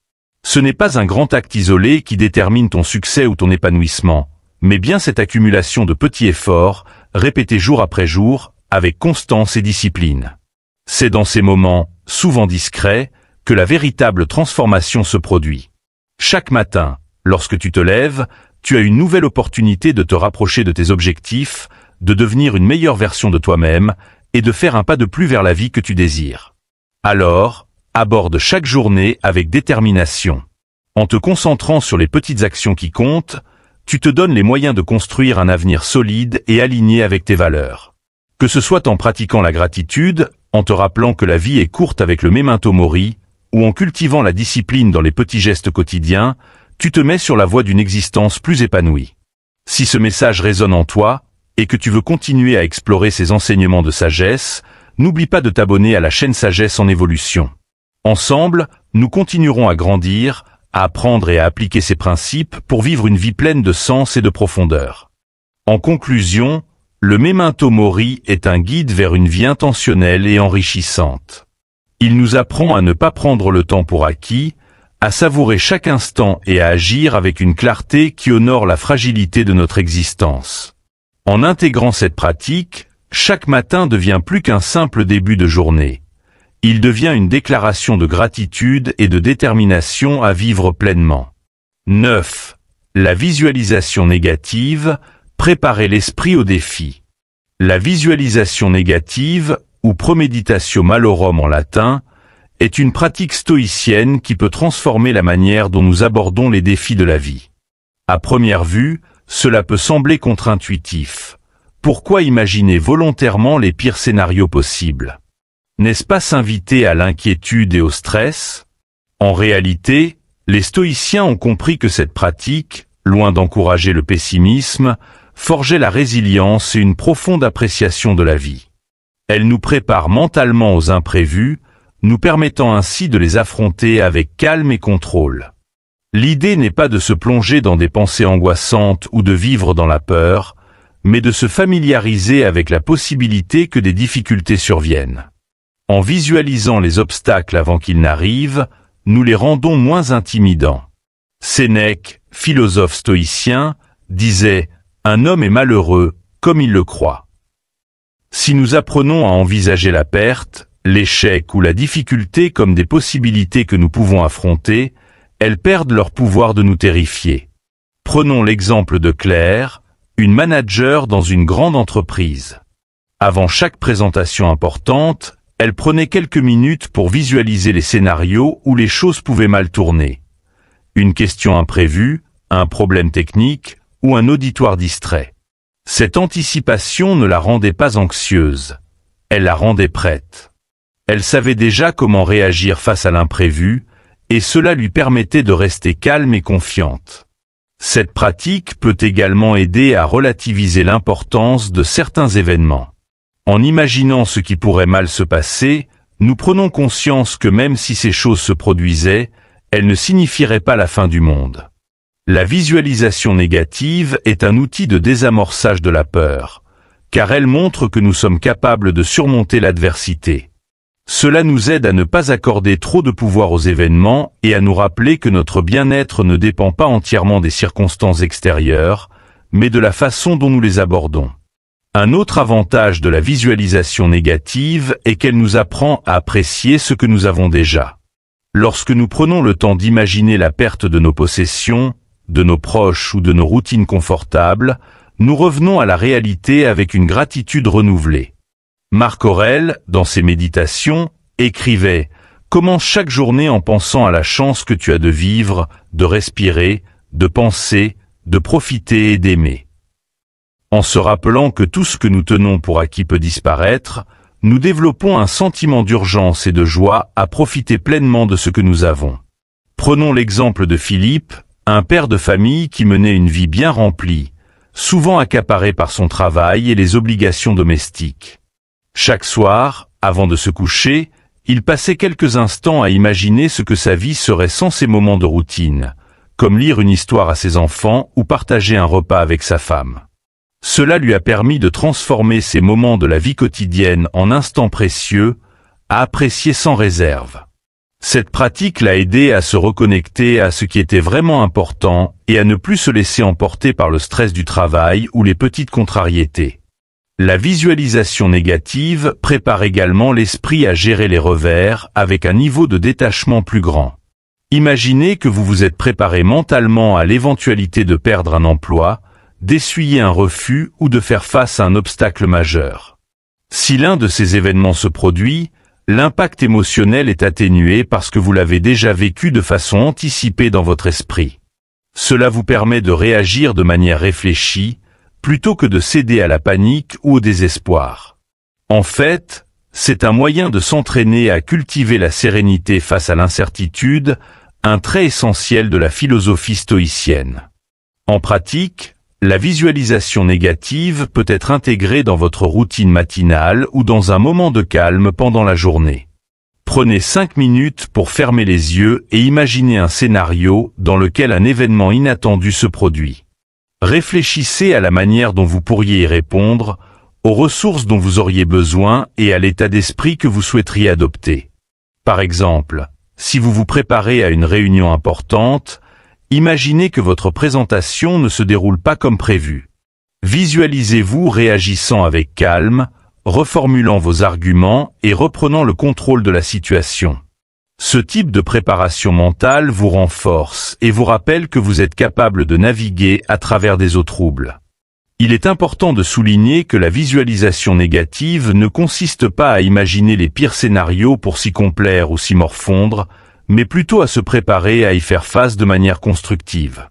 Ce n'est pas un grand acte isolé qui détermine ton succès ou ton épanouissement, mais bien cette accumulation de petits efforts, répétés jour après jour, avec constance et discipline. C'est dans ces moments, souvent discrets, que la véritable transformation se produit. Chaque matin, lorsque tu te lèves, tu as une nouvelle opportunité de te rapprocher de tes objectifs, de devenir une meilleure version de toi-même et de faire un pas de plus vers la vie que tu désires. Alors, aborde chaque journée avec détermination. En te concentrant sur les petites actions qui comptent, tu te donnes les moyens de construire un avenir solide et aligné avec tes valeurs. Que ce soit en pratiquant la gratitude, en te rappelant que la vie est courte avec le memento mori, ou en cultivant la discipline dans les petits gestes quotidiens, tu te mets sur la voie d'une existence plus épanouie. Si ce message résonne en toi, et que tu veux continuer à explorer ces enseignements de sagesse, n'oublie pas de t'abonner à la chaîne Sagesse en Évolution. Ensemble, nous continuerons à grandir, à apprendre et à appliquer ces principes pour vivre une vie pleine de sens et de profondeur. En conclusion, le Memento Mori est un guide vers une vie intentionnelle et enrichissante. Il nous apprend à ne pas prendre le temps pour acquis, à savourer chaque instant et à agir avec une clarté qui honore la fragilité de notre existence. En intégrant cette pratique, chaque matin devient plus qu'un simple début de journée. Il devient une déclaration de gratitude et de détermination à vivre pleinement. 9. La visualisation négative, préparer l'esprit au défi. La visualisation négative, ou premeditatio malorum en latin, est une pratique stoïcienne qui peut transformer la manière dont nous abordons les défis de la vie. À première vue, cela peut sembler contre-intuitif. Pourquoi imaginer volontairement les pires scénarios possibles? N'est-ce pas s'inviter à l'inquiétude et au stress? En réalité, les stoïciens ont compris que cette pratique, loin d'encourager le pessimisme, forgeait la résilience et une profonde appréciation de la vie. Elle nous prépare mentalement aux imprévus, nous permettant ainsi de les affronter avec calme et contrôle. L'idée n'est pas de se plonger dans des pensées angoissantes ou de vivre dans la peur, mais de se familiariser avec la possibilité que des difficultés surviennent. En visualisant les obstacles avant qu'ils n'arrivent, nous les rendons moins intimidants. Sénèque, philosophe stoïcien, disait « Un homme est malheureux comme il le croit ». Si nous apprenons à envisager la perte, l'échec ou la difficulté comme des possibilités que nous pouvons affronter, elles perdent leur pouvoir de nous terrifier. Prenons l'exemple de Claire, une manager dans une grande entreprise. Avant chaque présentation importante, elle prenait quelques minutes pour visualiser les scénarios où les choses pouvaient mal tourner. Une question imprévue, un problème technique ou un auditoire distrait. Cette anticipation ne la rendait pas anxieuse, elle la rendait prête. Elle savait déjà comment réagir face à l'imprévu, et cela lui permettait de rester calme et confiante. Cette pratique peut également aider à relativiser l'importance de certains événements. En imaginant ce qui pourrait mal se passer, nous prenons conscience que même si ces choses se produisaient, elles ne signifieraient pas la fin du monde. La visualisation négative est un outil de désamorçage de la peur, car elle montre que nous sommes capables de surmonter l'adversité. Cela nous aide à ne pas accorder trop de pouvoir aux événements et à nous rappeler que notre bien-être ne dépend pas entièrement des circonstances extérieures, mais de la façon dont nous les abordons. Un autre avantage de la visualisation négative est qu'elle nous apprend à apprécier ce que nous avons déjà. Lorsque nous prenons le temps d'imaginer la perte de nos possessions, de nos proches ou de nos routines confortables, nous revenons à la réalité avec une gratitude renouvelée. Marc Aurèle, dans ses méditations, écrivait « Commence chaque journée en pensant à la chance que tu as de vivre, de respirer, de penser, de profiter et d'aimer. » En se rappelant que tout ce que nous tenons pour acquis peut disparaître, nous développons un sentiment d'urgence et de joie à profiter pleinement de ce que nous avons. Prenons l'exemple de Philippe, un père de famille qui menait une vie bien remplie, souvent accaparé par son travail et les obligations domestiques. Chaque soir, avant de se coucher, il passait quelques instants à imaginer ce que sa vie serait sans ces moments de routine, comme lire une histoire à ses enfants ou partager un repas avec sa femme. Cela lui a permis de transformer ces moments de la vie quotidienne en instants précieux, à apprécier sans réserve. Cette pratique l'a aidé à se reconnecter à ce qui était vraiment important et à ne plus se laisser emporter par le stress du travail ou les petites contrariétés. La visualisation négative prépare également l'esprit à gérer les revers avec un niveau de détachement plus grand. Imaginez que vous vous êtes préparé mentalement à l'éventualité de perdre un emploi, d'essuyer un refus ou de faire face à un obstacle majeur. Si l'un de ces événements se produit, l'impact émotionnel est atténué parce que vous l'avez déjà vécu de façon anticipée dans votre esprit. Cela vous permet de réagir de manière réfléchie, plutôt que de céder à la panique ou au désespoir. En fait, c'est un moyen de s'entraîner à cultiver la sérénité face à l'incertitude, un trait essentiel de la philosophie stoïcienne. En pratique, la visualisation négative peut être intégrée dans votre routine matinale ou dans un moment de calme pendant la journée. Prenez 5 minutes pour fermer les yeux et imaginer un scénario dans lequel un événement inattendu se produit. Réfléchissez à la manière dont vous pourriez y répondre, aux ressources dont vous auriez besoin et à l'état d'esprit que vous souhaiteriez adopter. Par exemple, si vous vous préparez à une réunion importante, imaginez que votre présentation ne se déroule pas comme prévu. Visualisez-vous réagissant avec calme, reformulant vos arguments et reprenant le contrôle de la situation. Ce type de préparation mentale vous renforce et vous rappelle que vous êtes capable de naviguer à travers des eaux troubles. Il est important de souligner que la visualisation négative ne consiste pas à imaginer les pires scénarios pour s'y complaire ou s'y morfondre, mais plutôt à se préparer à y faire face de manière constructive.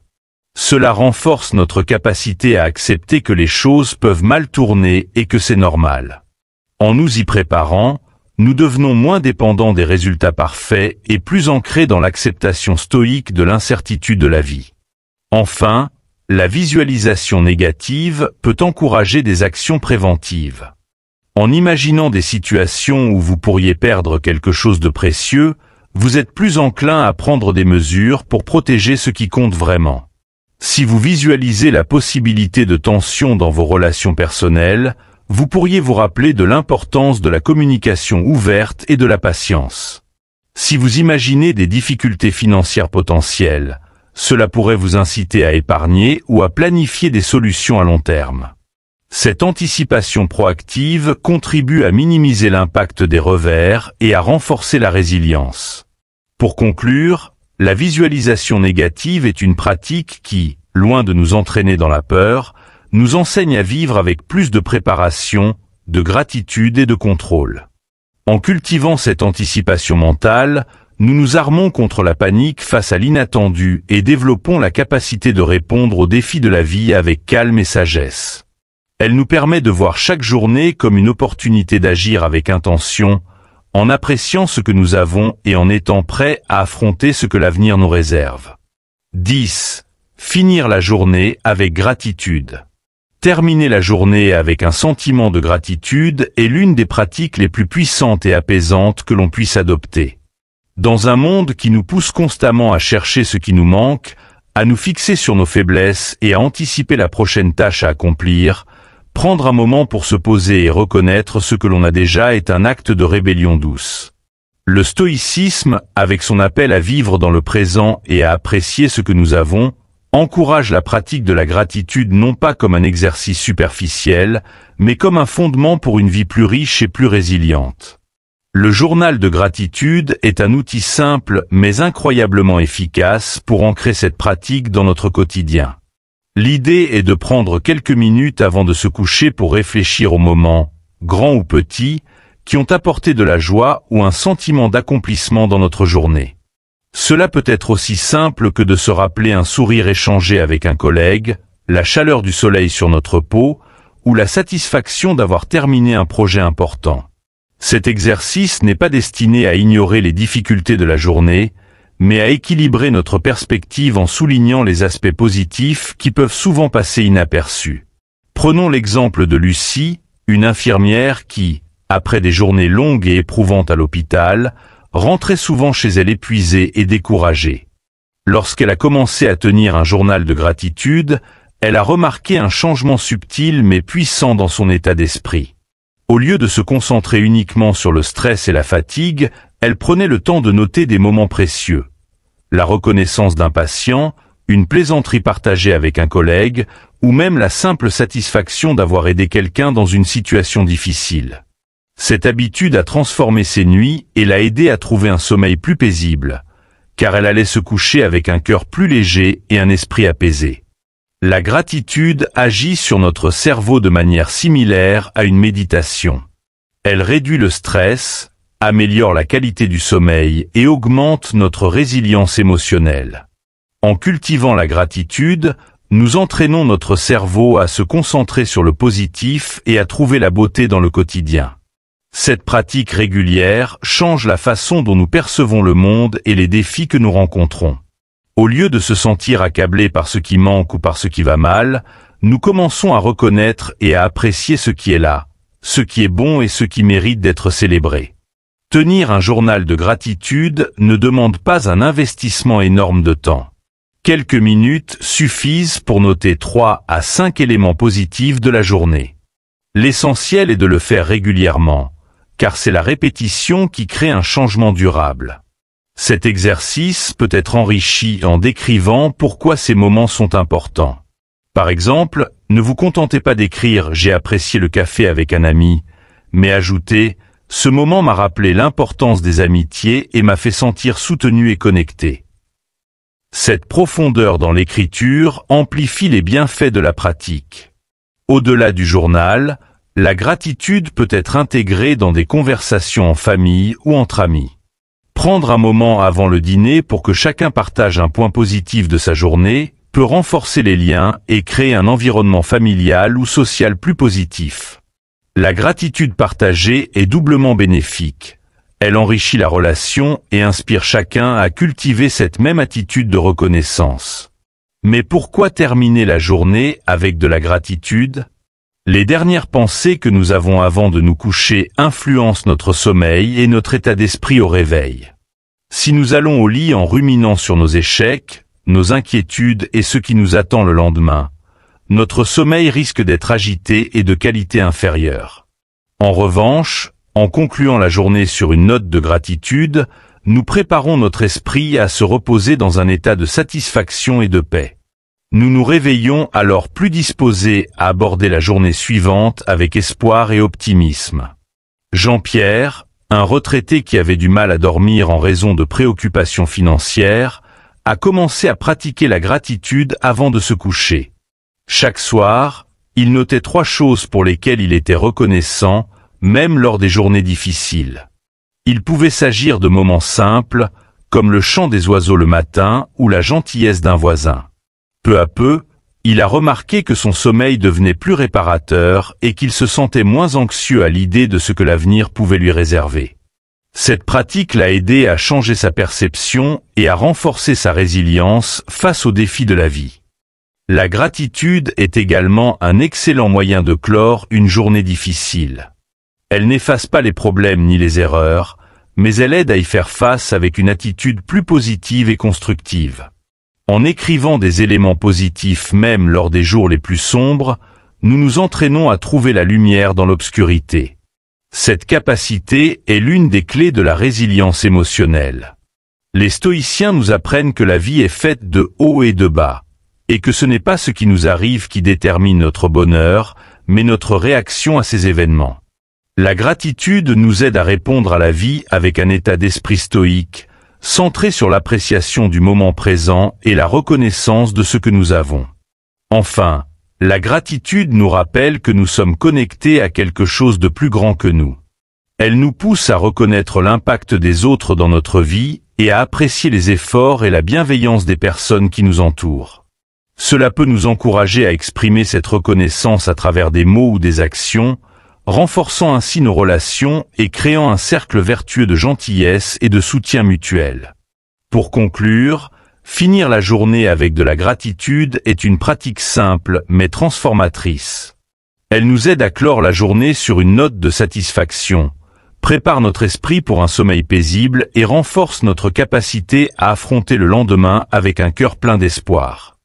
Cela renforce notre capacité à accepter que les choses peuvent mal tourner et que c'est normal. En nous y préparant, nous devenons moins dépendants des résultats parfaits et plus ancrés dans l'acceptation stoïque de l'incertitude de la vie. Enfin, la visualisation négative peut encourager des actions préventives. En imaginant des situations où vous pourriez perdre quelque chose de précieux, vous êtes plus enclin à prendre des mesures pour protéger ce qui compte vraiment. Si vous visualisez la possibilité de tension dans vos relations personnelles, vous pourriez vous rappeler de l'importance de la communication ouverte et de la patience. Si vous imaginez des difficultés financières potentielles, cela pourrait vous inciter à épargner ou à planifier des solutions à long terme. Cette anticipation proactive contribue à minimiser l'impact des revers et à renforcer la résilience. Pour conclure, La visualisation négative est une pratique qui, loin de nous entraîner dans la peur, nous enseigne à vivre avec plus de préparation, de gratitude et de contrôle. En cultivant cette anticipation mentale, nous nous armons contre la panique face à l'inattendu et développons la capacité de répondre aux défis de la vie avec calme et sagesse. Elle nous permet de voir chaque journée comme une opportunité d'agir avec intention, en appréciant ce que nous avons et en étant prêts à affronter ce que l'avenir nous réserve. 10. Finir la journée avec gratitude. Terminer la journée avec un sentiment de gratitude est l'une des pratiques les plus puissantes et apaisantes que l'on puisse adopter. Dans un monde qui nous pousse constamment à chercher ce qui nous manque, à nous fixer sur nos faiblesses et à anticiper la prochaine tâche à accomplir, prendre un moment pour se poser et reconnaître ce que l'on a déjà est un acte de rébellion douce. Le stoïcisme, avec son appel à vivre dans le présent et à apprécier ce que nous avons, encourage la pratique de la gratitude non pas comme un exercice superficiel, mais comme un fondement pour une vie plus riche et plus résiliente. Le journal de gratitude est un outil simple mais incroyablement efficace pour ancrer cette pratique dans notre quotidien. L'idée est de prendre quelques minutes avant de se coucher pour réfléchir aux moments, grands ou petits, qui ont apporté de la joie ou un sentiment d'accomplissement dans notre journée. Cela peut être aussi simple que de se rappeler un sourire échangé avec un collègue, la chaleur du soleil sur notre peau, ou la satisfaction d'avoir terminé un projet important. Cet exercice n'est pas destiné à ignorer les difficultés de la journée, mais à équilibrer notre perspective en soulignant les aspects positifs qui peuvent souvent passer inaperçus. Prenons l'exemple de Lucie, une infirmière qui, après des journées longues et éprouvantes à l'hôpital, rentrait souvent chez elle épuisée et découragée. Lorsqu'elle a commencé à tenir un journal de gratitude, elle a remarqué un changement subtil mais puissant dans son état d'esprit. Au lieu de se concentrer uniquement sur le stress et la fatigue, elle prenait le temps de noter des moments précieux. La reconnaissance d'un patient, une plaisanterie partagée avec un collègue, ou même la simple satisfaction d'avoir aidé quelqu'un dans une situation difficile. Cette habitude a transformé ses nuits et l'a aidé à trouver un sommeil plus paisible, car elle allait se coucher avec un cœur plus léger et un esprit apaisé. La gratitude agit sur notre cerveau de manière similaire à une méditation. Elle réduit le stress, améliore la qualité du sommeil et augmente notre résilience émotionnelle. En cultivant la gratitude, nous entraînons notre cerveau à se concentrer sur le positif et à trouver la beauté dans le quotidien. Cette pratique régulière change la façon dont nous percevons le monde et les défis que nous rencontrons. Au lieu de se sentir accablés par ce qui manque ou par ce qui va mal, nous commençons à reconnaître et à apprécier ce qui est là, ce qui est bon et ce qui mérite d'être célébré. Tenir un journal de gratitude ne demande pas un investissement énorme de temps. Quelques minutes suffisent pour noter 3 à 5 éléments positifs de la journée. L'essentiel est de le faire régulièrement, car c'est la répétition qui crée un changement durable. Cet exercice peut être enrichi en décrivant pourquoi ces moments sont importants. Par exemple, ne vous contentez pas d'écrire « J'ai apprécié le café avec un ami », mais ajoutez « Ce moment m'a rappelé l'importance des amitiés et m'a fait sentir soutenu et connecté ». Cette profondeur dans l'écriture amplifie les bienfaits de la pratique. Au-delà du journal, la gratitude peut être intégrée dans des conversations en famille ou entre amis. Prendre un moment avant le dîner pour que chacun partage un point positif de sa journée peut renforcer les liens et créer un environnement familial ou social plus positif. La gratitude partagée est doublement bénéfique. Elle enrichit la relation et inspire chacun à cultiver cette même attitude de reconnaissance. Mais pourquoi terminer la journée avec de la gratitude ? Les dernières pensées que nous avons avant de nous coucher influencent notre sommeil et notre état d'esprit au réveil. Si nous allons au lit en ruminant sur nos échecs, nos inquiétudes et ce qui nous attend le lendemain, notre sommeil risque d'être agité et de qualité inférieure. En revanche, en concluant la journée sur une note de gratitude, nous préparons notre esprit à se reposer dans un état de satisfaction et de paix. Nous nous réveillons alors plus disposés à aborder la journée suivante avec espoir et optimisme. Jean-Pierre, un retraité qui avait du mal à dormir en raison de préoccupations financières, a commencé à pratiquer la gratitude avant de se coucher. Chaque soir, il notait 3 choses pour lesquelles il était reconnaissant, même lors des journées difficiles. Il pouvait s'agir de moments simples, comme le chant des oiseaux le matin ou la gentillesse d'un voisin. Peu à peu, il a remarqué que son sommeil devenait plus réparateur et qu'il se sentait moins anxieux à l'idée de ce que l'avenir pouvait lui réserver. Cette pratique l'a aidé à changer sa perception et à renforcer sa résilience face aux défis de la vie. La gratitude est également un excellent moyen de clore une journée difficile. Elle n'efface pas les problèmes ni les erreurs, mais elle aide à y faire face avec une attitude plus positive et constructive. En écrivant des éléments positifs même lors des jours les plus sombres, nous nous entraînons à trouver la lumière dans l'obscurité. Cette capacité est l'une des clés de la résilience émotionnelle. Les stoïciens nous apprennent que la vie est faite de hauts et de bas, et que ce n'est pas ce qui nous arrive qui détermine notre bonheur, mais notre réaction à ces événements. La gratitude nous aide à répondre à la vie avec un état d'esprit stoïque, centré sur l'appréciation du moment présent et la reconnaissance de ce que nous avons. Enfin, la gratitude nous rappelle que nous sommes connectés à quelque chose de plus grand que nous. Elle nous pousse à reconnaître l'impact des autres dans notre vie et à apprécier les efforts et la bienveillance des personnes qui nous entourent. Cela peut nous encourager à exprimer cette reconnaissance à travers des mots ou des actions, renforçant ainsi nos relations et créant un cercle vertueux de gentillesse et de soutien mutuel. Pour conclure, finir la journée avec de la gratitude est une pratique simple mais transformatrice. Elle nous aide à clore la journée sur une note de satisfaction, prépare notre esprit pour un sommeil paisible et renforce notre capacité à affronter le lendemain avec un cœur plein d'espoir.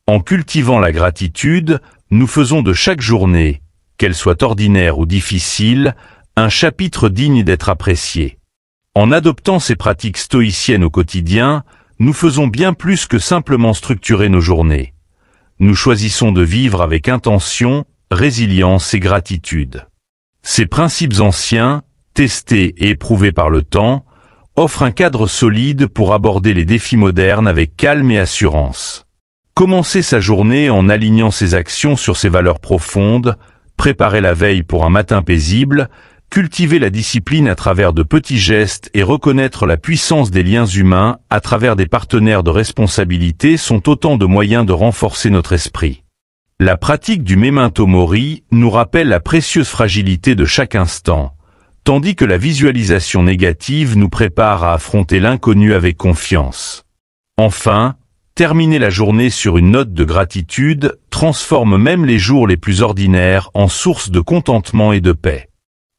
En cultivant la gratitude, nous faisons de chaque journée, qu'elle soit ordinaire ou difficile, un chapitre digne d'être apprécié. En adoptant ces pratiques stoïciennes au quotidien, nous faisons bien plus que simplement structurer nos journées. Nous choisissons de vivre avec intention, résilience et gratitude. Ces principes anciens, testés et éprouvés par le temps, offrent un cadre solide pour aborder les défis modernes avec calme et assurance. Commencer sa journée en alignant ses actions sur ses valeurs profondes, préparer la veille pour un matin paisible, cultiver la discipline à travers de petits gestes et reconnaître la puissance des liens humains à travers des partenaires de responsabilité sont autant de moyens de renforcer notre esprit. La pratique du memento mori nous rappelle la précieuse fragilité de chaque instant, tandis que la visualisation négative nous prépare à affronter l'inconnu avec confiance. Enfin, terminer la journée sur une note de gratitude transforme même les jours les plus ordinaires en source de contentement et de paix.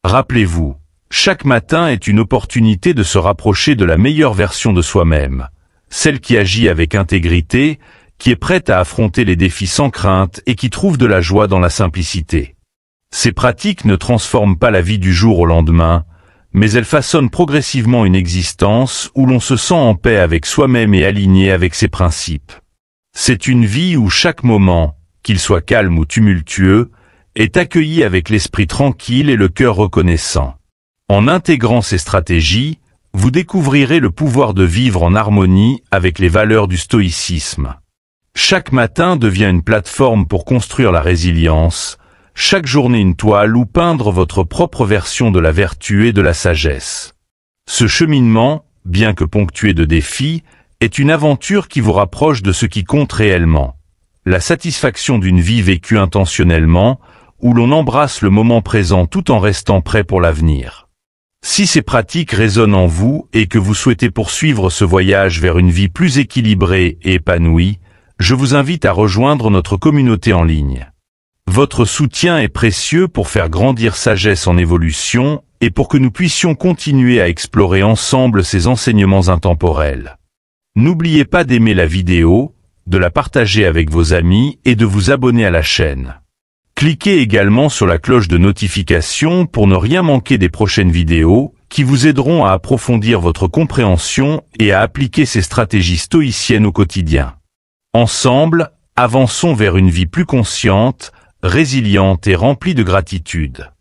Rappelez-vous, chaque matin est une opportunité de se rapprocher de la meilleure version de soi-même, celle qui agit avec intégrité, qui est prête à affronter les défis sans crainte et qui trouve de la joie dans la simplicité. Ces pratiques ne transforment pas la vie du jour au lendemain, mais elles façonnent progressivement une existence où l'on se sent en paix avec soi-même et aligné avec ses principes. C'est une vie où chaque moment, qu'il soit calme ou tumultueux, est accueilli avec l'esprit tranquille et le cœur reconnaissant. En intégrant ces stratégies, vous découvrirez le pouvoir de vivre en harmonie avec les valeurs du stoïcisme. Chaque matin devient une plateforme pour construire la résilience, chaque journée une toile où peindre votre propre version de la vertu et de la sagesse. Ce cheminement, bien que ponctué de défis, est une aventure qui vous rapproche de ce qui compte réellement. La satisfaction d'une vie vécue intentionnellement, où l'on embrasse le moment présent tout en restant prêt pour l'avenir. Si ces pratiques résonnent en vous et que vous souhaitez poursuivre ce voyage vers une vie plus équilibrée et épanouie, je vous invite à rejoindre notre communauté en ligne. Votre soutien est précieux pour faire grandir Sagesse en évolution et pour que nous puissions continuer à explorer ensemble ces enseignements intemporels. N'oubliez pas d'aimer la vidéo, de la partager avec vos amis et de vous abonner à la chaîne. Cliquez également sur la cloche de notification pour ne rien manquer des prochaines vidéos qui vous aideront à approfondir votre compréhension et à appliquer ces stratégies stoïciennes au quotidien. Ensemble, avançons vers une vie plus consciente, résiliente et remplie de gratitude.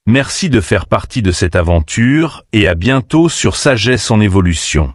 Merci de faire partie de cette aventure et à bientôt sur Sagesse en évolution.